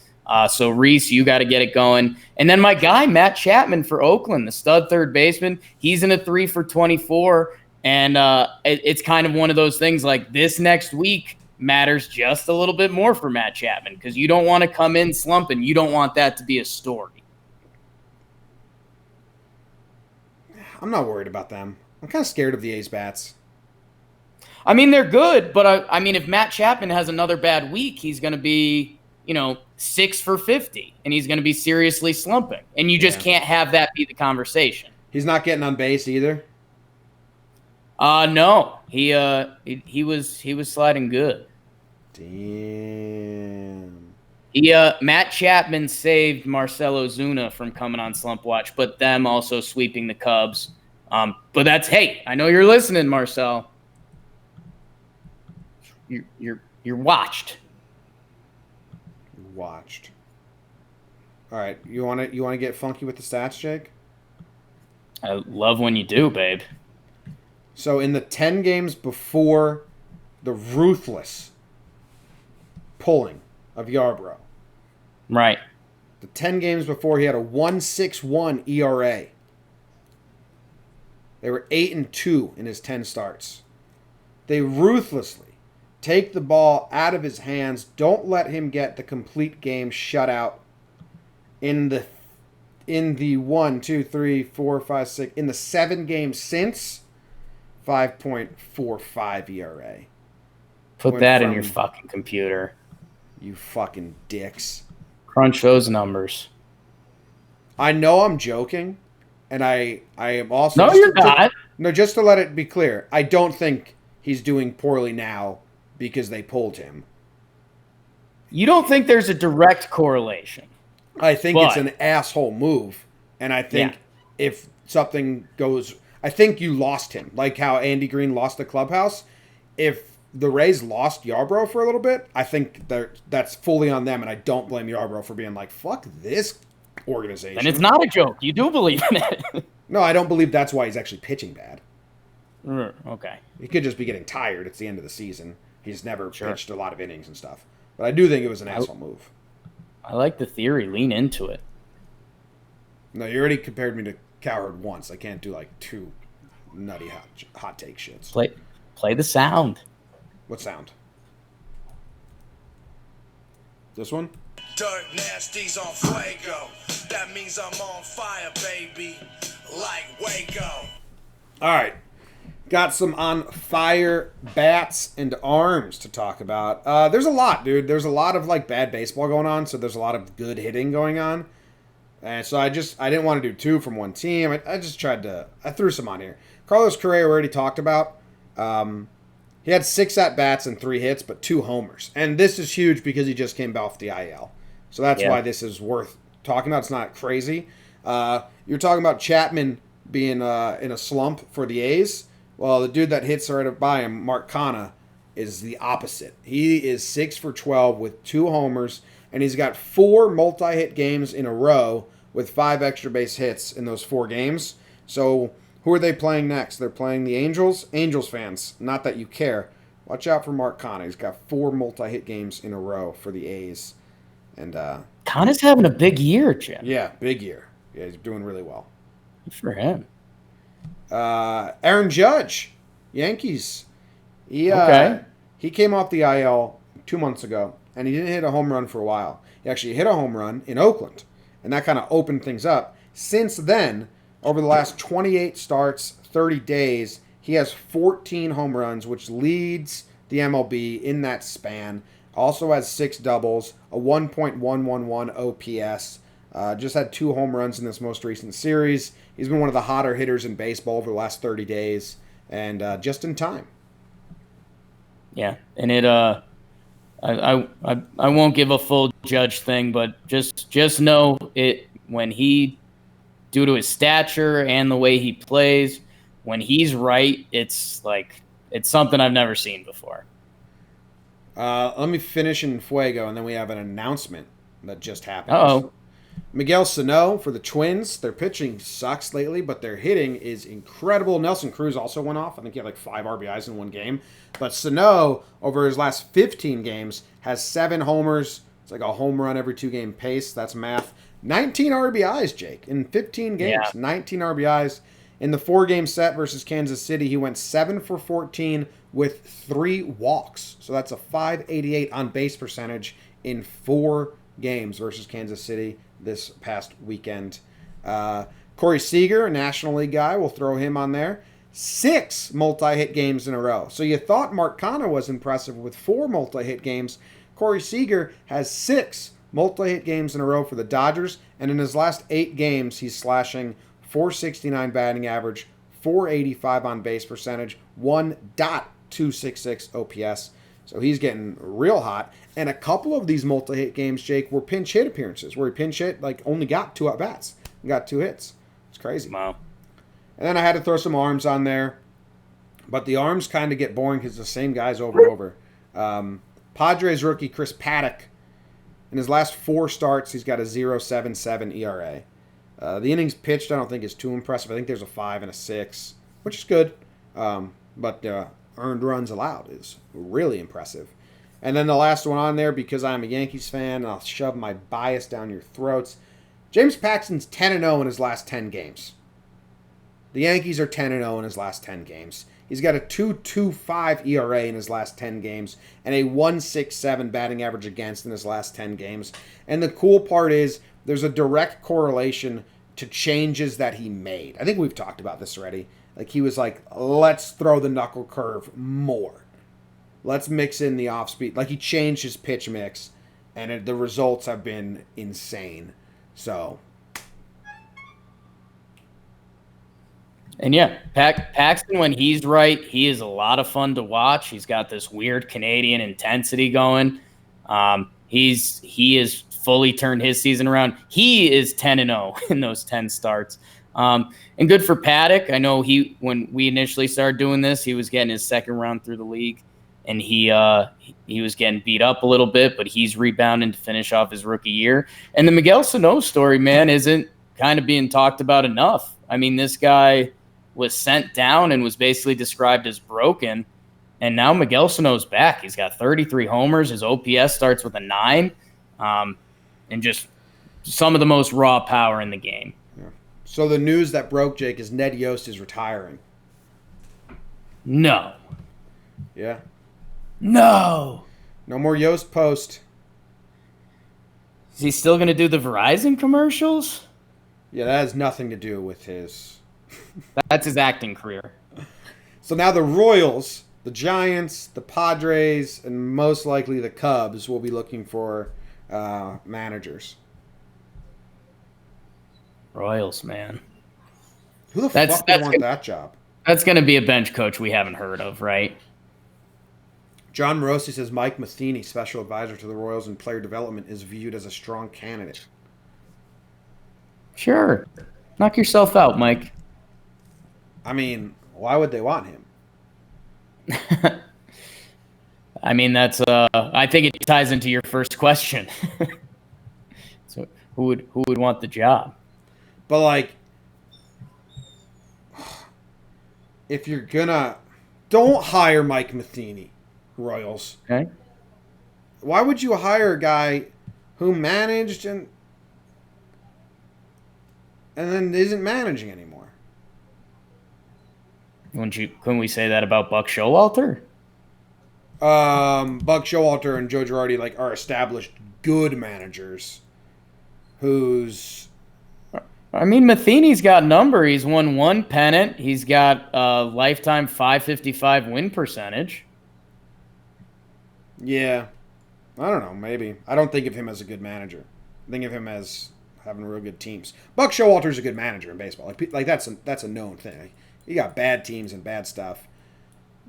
Speaker 2: So Rhys, you got to get it going. And then my guy Matt Chapman for Oakland, the stud third baseman. He's in a 3 for 24. And it's kind of one of those things like this next week matters just a little bit more for Matt Chapman because you don't want to come in slumping. You don't want that to be a story.
Speaker 1: I'm not worried about them. I'm kind of scared of the A's bats.
Speaker 2: I mean, they're good, but I mean, if Matt Chapman has another bad week, he's going to be, 6 for 50, and he's going to be seriously slumping. And you just can't have that be the conversation. He's
Speaker 1: not getting on base either?
Speaker 2: No, he was sliding good.
Speaker 1: Damn.
Speaker 2: Matt Chapman saved Marcell Ozuna from coming on slump watch, but them also sweeping the Cubs. But that's I know you're listening, Marcell. You're watched.
Speaker 1: Watched. All right, you want to get funky with the stats, Jake?
Speaker 2: I love when you do, babe.
Speaker 1: So in the 10 games before the ruthless pulling of Yarbrough.
Speaker 2: Right.
Speaker 1: The 10 games before he had a 1.61 ERA. They were 8-2 in his 10 starts. They ruthlessly take the ball out of his hands, don't let him get the complete game shutout in the 1, 2, 3, 4, 5, 6 in the 7 games since 5.45 ERA.
Speaker 2: Put that in your fucking computer.
Speaker 1: You fucking dicks.
Speaker 2: Crunch those numbers.
Speaker 1: I know I'm joking, and I am also...
Speaker 2: No, you're not.
Speaker 1: No, just to let it be clear, I don't think he's doing poorly now because they pulled him.
Speaker 2: You don't think there's a direct correlation?
Speaker 1: I think it's an asshole move, and I think if something goes... I think you lost him, like how Andy Green lost the clubhouse. If the Rays lost Yarbrough for a little bit, I think that's fully on them, and I don't blame Yarbrough for being like, fuck this organization.
Speaker 2: And it's not a joke. You do believe in it.
Speaker 1: No, I don't believe that's why he's actually pitching bad.
Speaker 2: Okay.
Speaker 1: He could just be getting tired. It's the end of the season. He's never pitched a lot of innings and stuff. But I do think it was an asshole move.
Speaker 2: I like the theory. Lean into it.
Speaker 1: No, you already compared me to Cowherd once. I can't do like 2 nutty hot take shits.
Speaker 2: Play the sound.
Speaker 1: What sound? This one?
Speaker 3: Dirt nasties on fuego. That means I'm on fire, baby. Like Waco.
Speaker 1: All right. Got some on fire bats and arms to talk about. There's a lot, dude. There's a lot of like bad baseball going on, so there's a lot of good hitting going on. And so I didn't want to do 2 from one team. I threw some on here. Carlos Correa we already talked about. He had 6 at-bats and 3 hits, but 2 homers. And this is huge because he just came off the IL. So that's why this is worth talking about. It's not crazy. You're talking about Chapman being in a slump for the A's. Well, the dude that hits right by him, Mark Canha, is the opposite. He is 6 for 12 with 2 homers, and he's got 4 multi-hit games in a row with 5 extra base hits in those 4 games. So who are they playing next? They're playing the Angels. Angels fans, not that you care. Watch out for Mark Canha. He's got 4 multi-hit games in a row for the A's. And
Speaker 2: Canha's having a big year, Jim.
Speaker 1: Yeah, big year. Yeah, he's doing really well.
Speaker 2: Good for him.
Speaker 1: Aaron Judge, Yankees. He came off the IL 2 months ago, and he didn't hit a home run for a while. He actually hit a home run in Oakland, and that kind of opened things up. Since then, over the last 28 starts, 30 days, he has 14 home runs, which leads the MLB in that span. Also has 6 doubles, a 1.111 OPS. Just had 2 home runs in this most recent series. He's been one of the hotter hitters in baseball over the last 30 days, and just in time.
Speaker 2: Yeah, and I won't give a full Judge thing, but just know it when he, due to his stature and the way he plays, when he's right, it's something I've never seen before.
Speaker 1: Let me finish in Fuego, and then we have an announcement that just happened.
Speaker 2: Uh-oh.
Speaker 1: Miguel Sano for the Twins. Their pitching sucks lately, but their hitting is incredible. Nelson Cruz also went off. I think he had 5 RBIs in one game. But Sano, over his last 15 games, has 7 homers. It's like a home run every 2-game pace. That's math. 19 RBIs, Jake, in 15 games. Yeah. 19 RBIs. In the 4-game set versus Kansas City, he went 7 for 14 with 3 walks. So that's a .588 on-base percentage in 4 games versus Kansas City this past weekend. Corey Seager, a National League guy, we'll throw him on there. 6 multi-hit games in a row. So you thought Mark Canha was impressive with 4 multi-hit games. Corey Seager has 6 multi-hit games in a row for the Dodgers, and in his last 8 games, he's slashing .469 batting average, .485 on base percentage, 1.266 OPS. So he's getting real hot. And a couple of these multi-hit games, Jake, were pinch hit appearances, where he pinch hit, only got 2 at-bats and got 2 hits. It's crazy.
Speaker 2: Wow.
Speaker 1: And then I had to throw some arms on there. But the arms kind of get boring because it's the same guys over and over. Padres rookie Chris Paddock, in his last 4 starts, he's got a .077 ERA. The innings pitched, I don't think, is too impressive. I think there's a 5 and a 6, which is good. But earned runs allowed is really impressive. And then the last one on there, because I'm a Yankees fan, and I'll shove my bias down your throats. James Paxton's 10-0 in his last 10 games. The Yankees are 10-0 in his last 10 games. He's got a 2.25 ERA in his last 10 games and a 1.67 batting average against in his last 10 games. And the cool part is there's a direct correlation to changes that he made. I think we've talked about this already. He was like, let's throw the knuckle curve more. Let's mix in the off speed. He changed his pitch mix, and the results have been insane. So.
Speaker 2: And yeah, Paxton, when he's right, he is a lot of fun to watch. He's got this weird Canadian intensity going. He has fully turned his season around. He is 10-0 in those 10 starts. And good for Paddock. I know when we initially started doing this, he was getting his second round through the league, and he was getting beat up a little bit, but he's rebounding to finish off his rookie year. And the Miguel Sano story, man, isn't kind of being talked about enough. I mean, this guy was sent down and was basically described as broken, and now Miguel Sano's back. He's got 33 homers. His OPS starts with a 9, and just some of the most raw power in the game.
Speaker 1: Yeah. So the news that broke, Jake, is Ned Yost is retiring.
Speaker 2: No.
Speaker 1: Yeah.
Speaker 2: No.
Speaker 1: No more Yost Post.
Speaker 2: Is he still going to do the Verizon commercials?
Speaker 1: Yeah, that has nothing to do with his...
Speaker 2: That's his acting career.
Speaker 1: So now the Royals, the Giants, the Padres, and most likely the Cubs will be looking for managers.
Speaker 2: Royals, man.
Speaker 1: Who the fuck would want that job?
Speaker 2: That's going to be a bench coach we haven't heard of, right?
Speaker 1: John Morosi says Mike Matheny, special advisor to the Royals in player development, is viewed as a strong candidate.
Speaker 2: Sure. Knock yourself out, Mike.
Speaker 1: I mean, why would they want him?
Speaker 2: I mean, that's I think it ties into your first question. So who would want the job?
Speaker 1: But if you're gonna, don't hire Mike Matheny, Royals.
Speaker 2: Okay.
Speaker 1: Why would you hire a guy who managed and and then isn't managing anymore.
Speaker 2: Couldn't we say that about Buck Showalter?
Speaker 1: Buck Showalter and Joe Girardi are established good managers.
Speaker 2: I mean, Matheny's got number. He's won 1 pennant. He's got a lifetime .555 win percentage.
Speaker 1: Yeah, I don't know. Maybe I don't think of him as a good manager. I think of him as having real good teams. Buck Showalter's a good manager in baseball. Like that's a known thing. You got bad teams and bad stuff.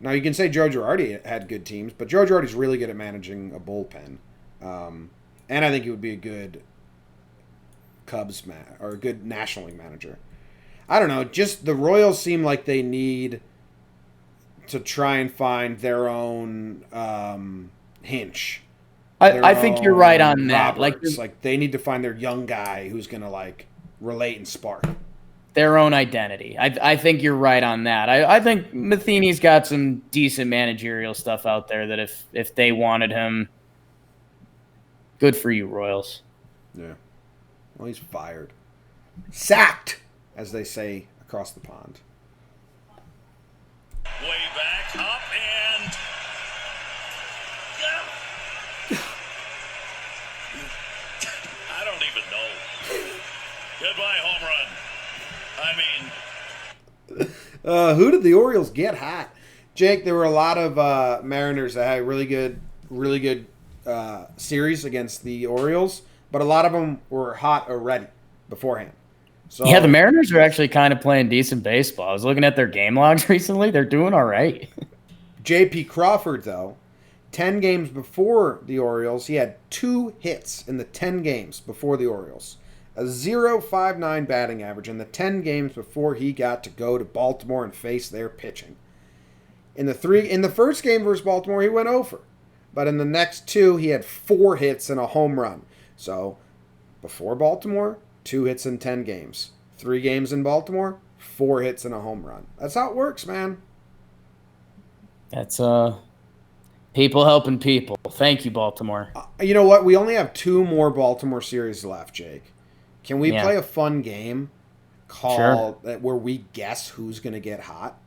Speaker 1: Now you can say Joe Girardi had good teams, but Joe Girardi's really good at managing a bullpen, and I think he would be a good Cubs or a good National League manager. I don't know. Just the Royals seem like they need to try and find their own Hinch.
Speaker 2: I think you're right on that.
Speaker 1: Roberts. Like they need to find their young guy who's gonna relate and spark.
Speaker 2: Their own identity. I think you're right on that. I think Matheny's got some decent managerial stuff out there that if they wanted him, good for you, Royals.
Speaker 1: Yeah. Well, he's fired. Sacked, as they say across the pond.
Speaker 3: Way back, up, and... I don't even know. Goodbye, home run. I mean...
Speaker 1: Who did the Orioles get hot? Jake, there were a lot of Mariners that had really good series against the Orioles, but a lot of them were hot already beforehand. So
Speaker 2: yeah, the Mariners are actually kind of playing decent baseball. I was looking at their game logs recently. They're doing all right.
Speaker 1: J.P. Crawford, though, 10 games before the Orioles, he had 2 hits in the 10 games before the Orioles. A .059 batting average in the 10 games before he got to go to Baltimore and face their pitching. In the first game versus Baltimore, he went over. But in the next 2, he had 4 hits and a home run. So, before Baltimore, 2 hits in 10 games. 3 games in Baltimore, 4 hits and a home run. That's how it works, man.
Speaker 2: That's people helping people. Thank you, Baltimore.
Speaker 1: You know what? We only have 2 more Baltimore series left, Jake. Can we play a fun game called where we guess who's going to get hot?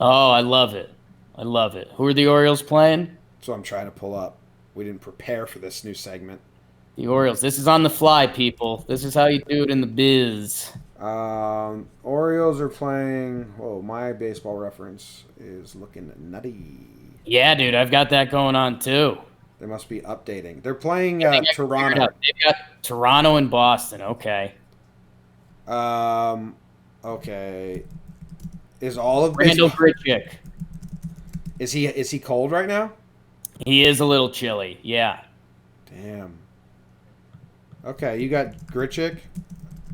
Speaker 2: Oh, I love it. Who are the Orioles playing?
Speaker 1: That's what I'm trying to pull up. We didn't prepare for this new segment.
Speaker 2: The Orioles. This is on the fly, people. This is how you do it in the biz.
Speaker 1: Orioles are playing... Whoa, my baseball reference is looking nutty.
Speaker 2: Yeah, dude. I've got that going on, too.
Speaker 1: They must be updating. They're playing Toronto.
Speaker 2: They've got Toronto and Boston. Okay.
Speaker 1: Okay. Is all of
Speaker 2: Randall Grichuk.
Speaker 1: Is he cold right now?
Speaker 2: He is a little chilly. Yeah.
Speaker 1: Damn. Okay, you got Grichuk.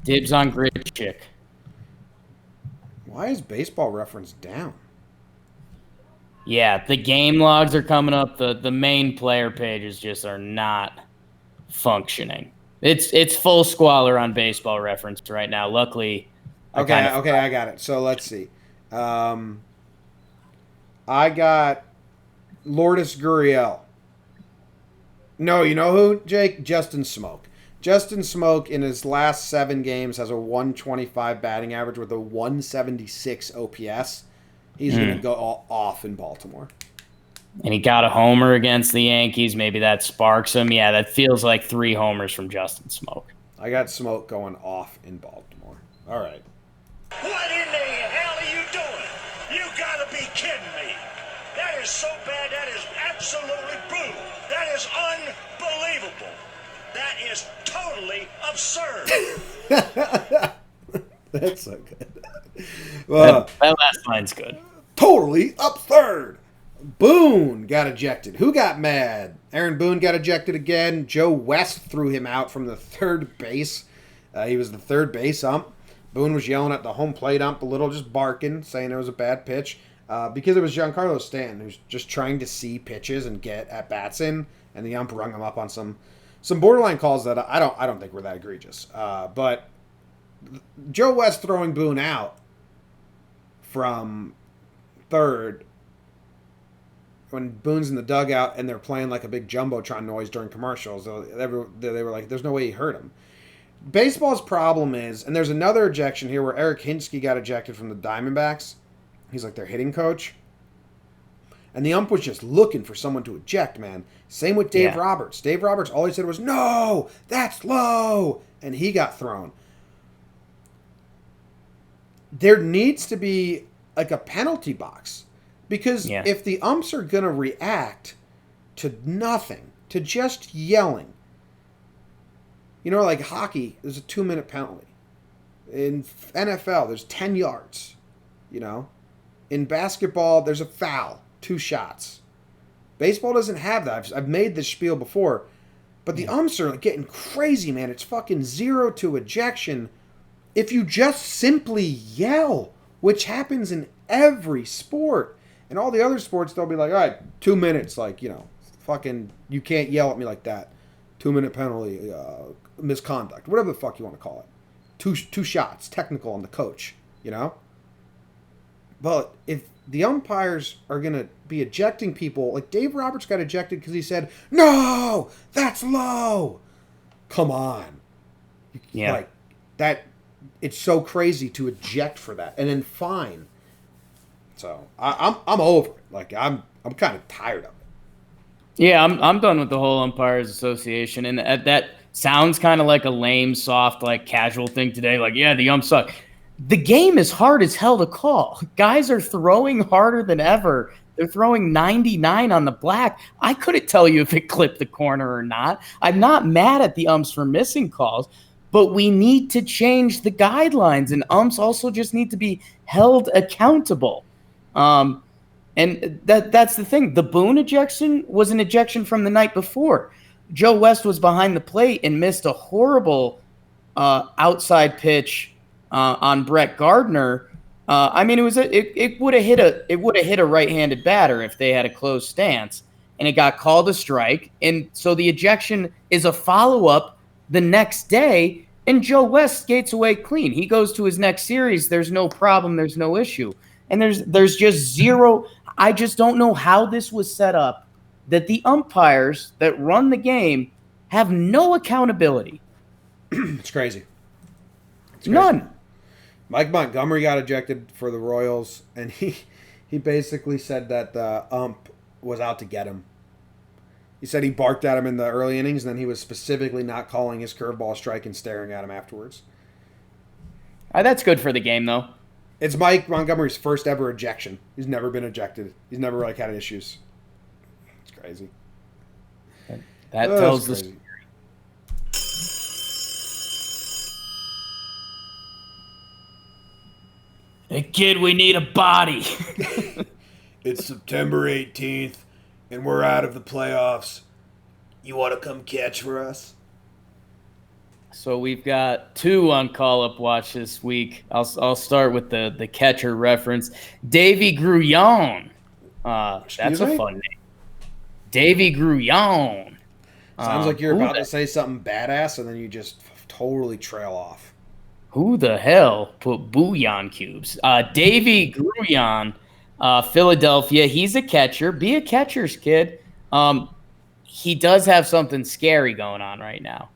Speaker 2: Dibs on Grichuk.
Speaker 1: Why is baseball reference down?
Speaker 2: Yeah, the game logs are coming up. The main player pages just are not functioning. It's full squalor on baseball reference right now. Luckily,
Speaker 1: I got it. So let's see. I got Lourdes Gurriel. No, you know who, Jake? Justin Smoke. Justin Smoke in his last 7 games has a 125 batting average with a 176 OPS. He's going to go all off in Baltimore.
Speaker 2: And he got a homer against the Yankees. Maybe that sparks him. Yeah, that feels like 3 homers from Justin Smoke.
Speaker 1: I got Smoke going off in Baltimore. All right.
Speaker 3: What in the hell are you doing? You gotta be kidding me. That is so bad. That is absolutely brutal. That is unbelievable. That is totally absurd.
Speaker 1: That's so good.
Speaker 2: That last line's good.
Speaker 1: Totally absurd. Boone got ejected. Who got mad? Aaron Boone got ejected again. Joe West threw him out from the third base. He was the third base ump. Boone was yelling at the home plate ump a little, just barking, saying it was a bad pitch. Because it was Giancarlo Stanton, who's just trying to see pitches and get at-bats in, and the ump rung him up on some borderline calls that I don't think were that egregious. But Joe West throwing Boone out from third when Boone's in the dugout and they're playing like a big Jumbotron noise during commercials. They were like, there's no way he hurt him. Baseball's problem is, and there's another ejection here where Eric Hinsky got ejected from the Diamondbacks. He's like their hitting coach. And the ump was just looking for someone to eject, man. Same with Dave Roberts. Dave Roberts, all he said was, no, that's low. And he got thrown. There needs to be like a penalty box. Because if the umps are going to react to nothing, to just yelling, like hockey, there's a 2-minute penalty. In NFL, there's 10 yards. In basketball, there's a foul, 2 shots. Baseball doesn't have that. I've made this spiel before. But the umps are getting crazy, man. It's fucking 0 to ejection if you just simply yell, which happens in every sport. In all the other sports, they'll be like, all right, 2 minutes, fucking, you can't yell at me like that. 2-minute penalty, misconduct, whatever the fuck you want to call it. Two shots, technical on the coach, But if the umpires are going to be ejecting people, like Dave Roberts got ejected because he said, no, that's low. Come on.
Speaker 2: Yeah.
Speaker 1: Like, that, it's so crazy to eject for that and then fine. So I'm over it. Like, I'm kind of tired of it.
Speaker 2: Yeah, I'm done with the whole Umpires Association, and that sounds kind of like a lame, soft, like casual thing today. Like, yeah, the umps suck. The game is hard as hell to call. Guys are throwing harder than ever. They're throwing 99 on the black. I couldn't tell you if it clipped the corner or not. I'm not mad at the umps for missing calls, but we need to change the guidelines, and umps also just need to be held accountable. And that's the thing. The Boone ejection was an ejection from the night before. Joe West was behind the plate and missed a horrible outside pitch on Brett Gardner. I mean, it would have hit a right-handed batter if they had a closed stance, and it got called a strike. And so the ejection is a follow-up the next day, and Joe West skates away clean. He goes to his next series. There's no problem. There's no issue. And there's just zero. I just don't know how this was set up, that the umpires that run the game have no accountability.
Speaker 1: It's crazy.
Speaker 2: None.
Speaker 1: Mike Montgomery got ejected for the Royals, and he basically said that the ump was out to get him. He said he barked at him in the early innings, and then he was specifically not calling his curveball strike and staring at him afterwards.
Speaker 2: That's good for the game, though.
Speaker 1: It's Mike Montgomery's first ever ejection. He's never been ejected. He's never had issues. It's crazy.
Speaker 2: That tells the story. Hey, kid, we need a body.
Speaker 1: It's September 18th, and we're out of the playoffs. You want to come catch for us?
Speaker 2: So we've got 2 on call-up watch this week. I'll start with the catcher reference. Davy Grullon. That's a fun name. Davy Grullon.
Speaker 1: Sounds like you're about to say something badass, and then you just totally trail off.
Speaker 2: Who the hell put bouillon cubes? Davy Grullon, Philadelphia. He's a catcher. Be a catcher's kid. He does have something scary going on right now.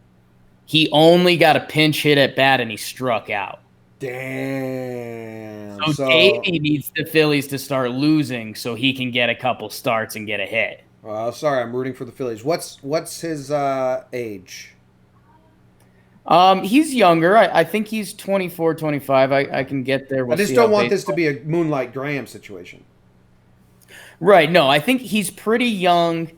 Speaker 2: He only got a pinch hit at bat, and he struck out.
Speaker 1: Damn.
Speaker 2: So Davey needs the Phillies to start losing so he can get a couple starts and get a hit.
Speaker 1: Well, sorry, I'm rooting for the Phillies. What's his age?
Speaker 2: He's younger. I think he's 24, 25. I can get there.
Speaker 1: I just don't want this to be a Moonlight Graham situation.
Speaker 2: Right. No, I think he's pretty young.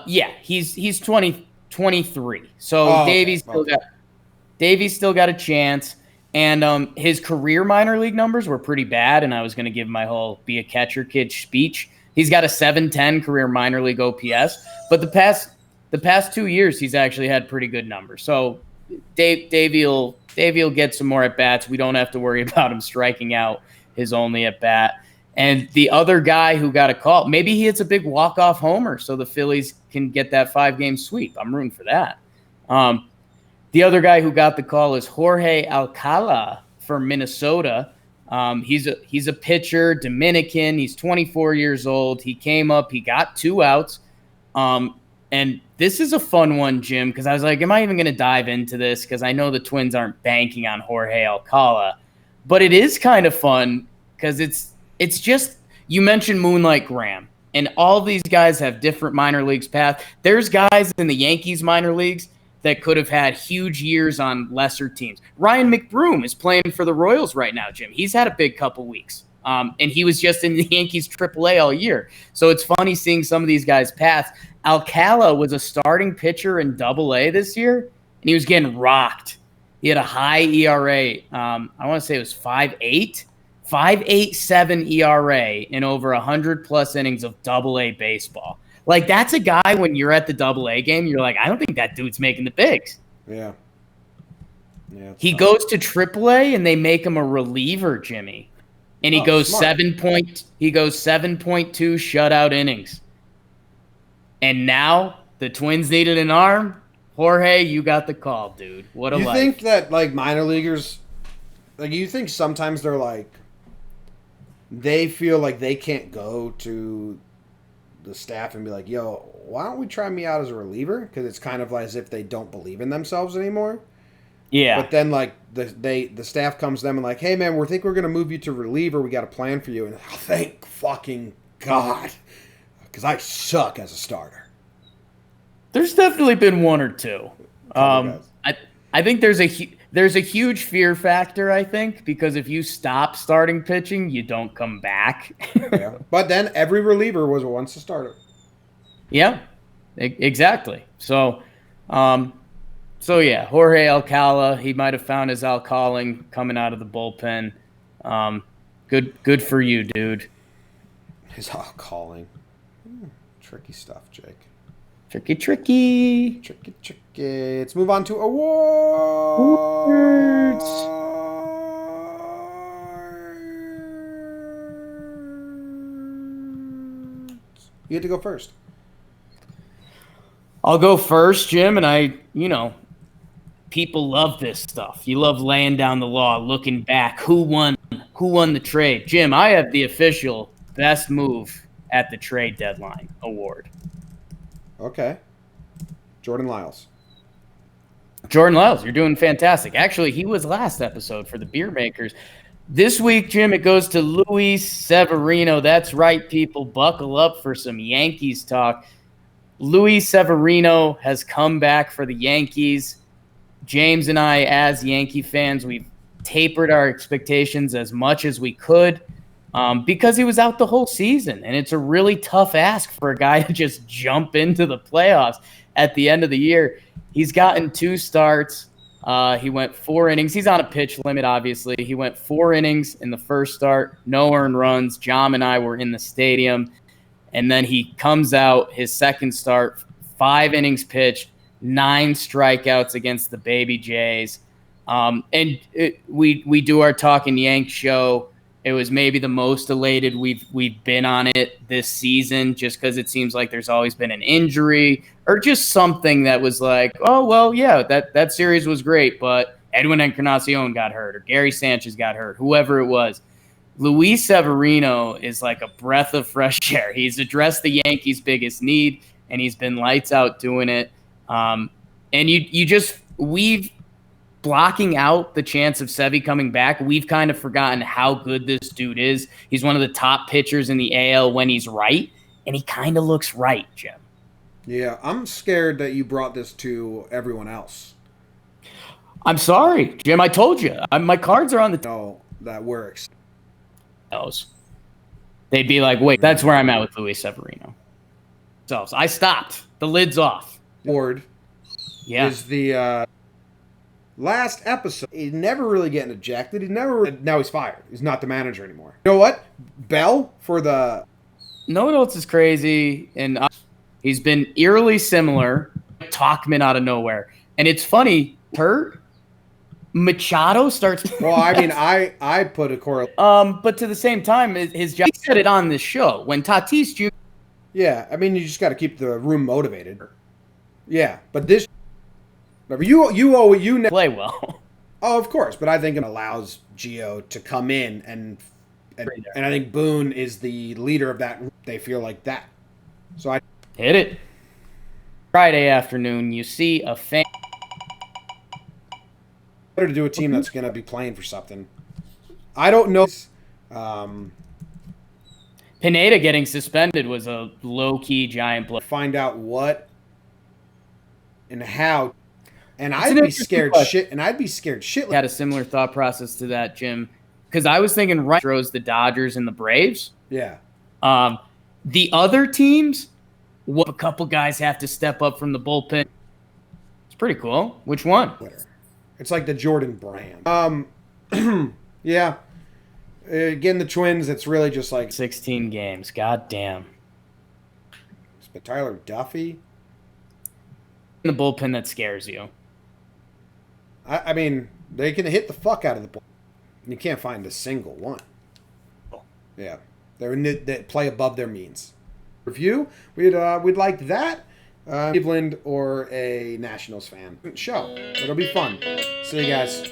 Speaker 2: He's 23. So Davey's still got a chance. And his career minor league numbers were pretty bad, and I was going to give my whole be a catcher kid speech. He's got a 710 career minor league OPS, but the past 2 years he's actually had pretty good numbers. So Davey will get some more at bats. We don't have to worry about him striking out his only at bat. And the other guy who got a call, maybe he hits a big walk-off homer so the Phillies can get that 5-game sweep. I'm rooting for that. The other guy who got the call is Jorge Alcala for Minnesota. He's a pitcher, Dominican. He's 24 years old. He came up. He got 2 outs. And This is a fun one, Jim, because I was like, am I even going to dive into this? Because I know the Twins aren't banking on Jorge Alcala. But it is kind of fun because it's just, you mentioned Moonlight Graham, and all these guys have different minor leagues paths. There's guys in the Yankees minor leagues that could have had huge years on lesser teams. Ryan McBroom is playing for the Royals right now, Jim. He's had a big couple weeks. And he was just in the Yankees AAA all year. So it's funny seeing some of these guys' paths. Alcala was a starting pitcher in AA this year, and he was getting rocked. He had a high ERA. I want to say it was 5.8, 5.87 ERA in over 100-plus innings of AA baseball. Like, that's a guy when you're at the AA game, you're like, I don't think that dude's making the bigs.
Speaker 1: Yeah.
Speaker 2: He goes to AAA, and they make him a reliever, Jimmy. And he goes 7.2 shutout innings. And now the Twins needed an arm. Jorge, you got the call, dude. What a life.
Speaker 1: You think that, like, minor leaguers, like, you think sometimes they're like, they feel like they can't go to the staff and be like, yo, why don't we try me out as a reliever? Because it's kind of like as if they don't believe in themselves anymore.
Speaker 2: Yeah.
Speaker 1: But then, like, the staff comes to them and like, hey, man, we think we're going to move you to reliever. We got a plan for you. And oh, thank fucking God. Because I suck as a starter.
Speaker 2: There's definitely been one or two. I think there's a huge fear factor, I think, because if you stop starting pitching, you don't come back.
Speaker 1: Yeah. But then every reliever was once a starter.
Speaker 2: Yeah, exactly. So yeah, Jorge Alcala, he might have found his calling coming out of the bullpen. Good for you, dude.
Speaker 1: His calling. Tricky stuff, Jake.
Speaker 2: Tricky.
Speaker 1: Let's move on to awards. You get to go first.
Speaker 2: I'll go first, Jim, and people love this stuff. You love laying down the law, looking back. Who won the trade? Jim, I have the official best move at the trade deadline award.
Speaker 1: Okay. Jordan Lyles,
Speaker 2: you're doing fantastic. Actually, he was last episode for the Beer Makers. This week, Jim, it goes to Luis Severino. That's right, people. Buckle up for some Yankees talk. Luis Severino has come back for the Yankees. James and I, as Yankee fans, we've tapered our expectations as much as we could because he was out the whole season. And it's a really tough ask for a guy to just jump into the playoffs at the end of the year. He's gotten 2 starts. He went 4 innings. He's on a pitch limit, obviously. He went 4 innings in the first start, no earned runs. Jom and I were in the stadium. And then he comes out, his second start, 5 innings pitched, 9 strikeouts against the Baby Jays. We do our Talkin' Yank show. It was maybe the most elated we've been on it this season, just because it seems like there's always been an injury or just something that was like, oh, well, yeah, that series was great, but Edwin Encarnacion got hurt or Gary Sanchez got hurt, whoever it was. Luis Severino is like a breath of fresh air. He's addressed the Yankees' biggest need, and he's been lights out doing it. And we've blocking out the chance of Sevy coming back. We've kind of forgotten how good this dude is. He's one of the top pitchers in the AL when he's right, and he kind of looks right, Jim.
Speaker 1: Yeah, I'm scared that you brought this to everyone else.
Speaker 2: I'm sorry, Jim. I told you. My cards are on the
Speaker 1: No, that works.
Speaker 2: They'd be like, wait, that's where I'm at with Luis Severino. So I stopped. The lid's off.
Speaker 1: Ward is the last episode. He's never really getting ejected. Now he's fired. He's not the manager anymore. You know what? Bell for the...
Speaker 2: No one else is crazy, and he's been eerily similar. Talkman out of nowhere. And it's funny, hurt. Machado starts.
Speaker 1: Well, I mean, I put a correlation.
Speaker 2: But to the same time, his job. He said it on this show when Tatis Jr.
Speaker 1: Yeah, I mean, you just got to keep the room motivated. Yeah, but this. You
Speaker 2: play well.
Speaker 1: Oh, of course, but I think it allows Gio to come in and I think Boone is the leader of that. They feel like that. So I
Speaker 2: hit it. Friday afternoon, you see a fan.
Speaker 1: Better to do a team that's going to be playing for something. I don't know.
Speaker 2: Pineda getting suspended was a low-key giant blow.
Speaker 1: Find out what and how. And I'd be scared shit. And I'd be scared shit.
Speaker 2: Had a similar thought process to that, Jim, because I was thinking right throws the Dodgers and the Braves.
Speaker 1: Yeah.
Speaker 2: The other teams, a couple guys have to step up from the bullpen. It's pretty cool. Which one?
Speaker 1: It's like the Jordan brand. Yeah. Again, the Twins. It's really just like
Speaker 2: 16 games. God damn.
Speaker 1: But Tyler Duffy.
Speaker 2: In the bullpen that scares you.
Speaker 1: I mean, they can hit the fuck out of the ball. You can't find a single one. Yeah, they play above their means. Review, we'd like that. Cleveland or a Nationals fan show. It'll be fun. See you guys.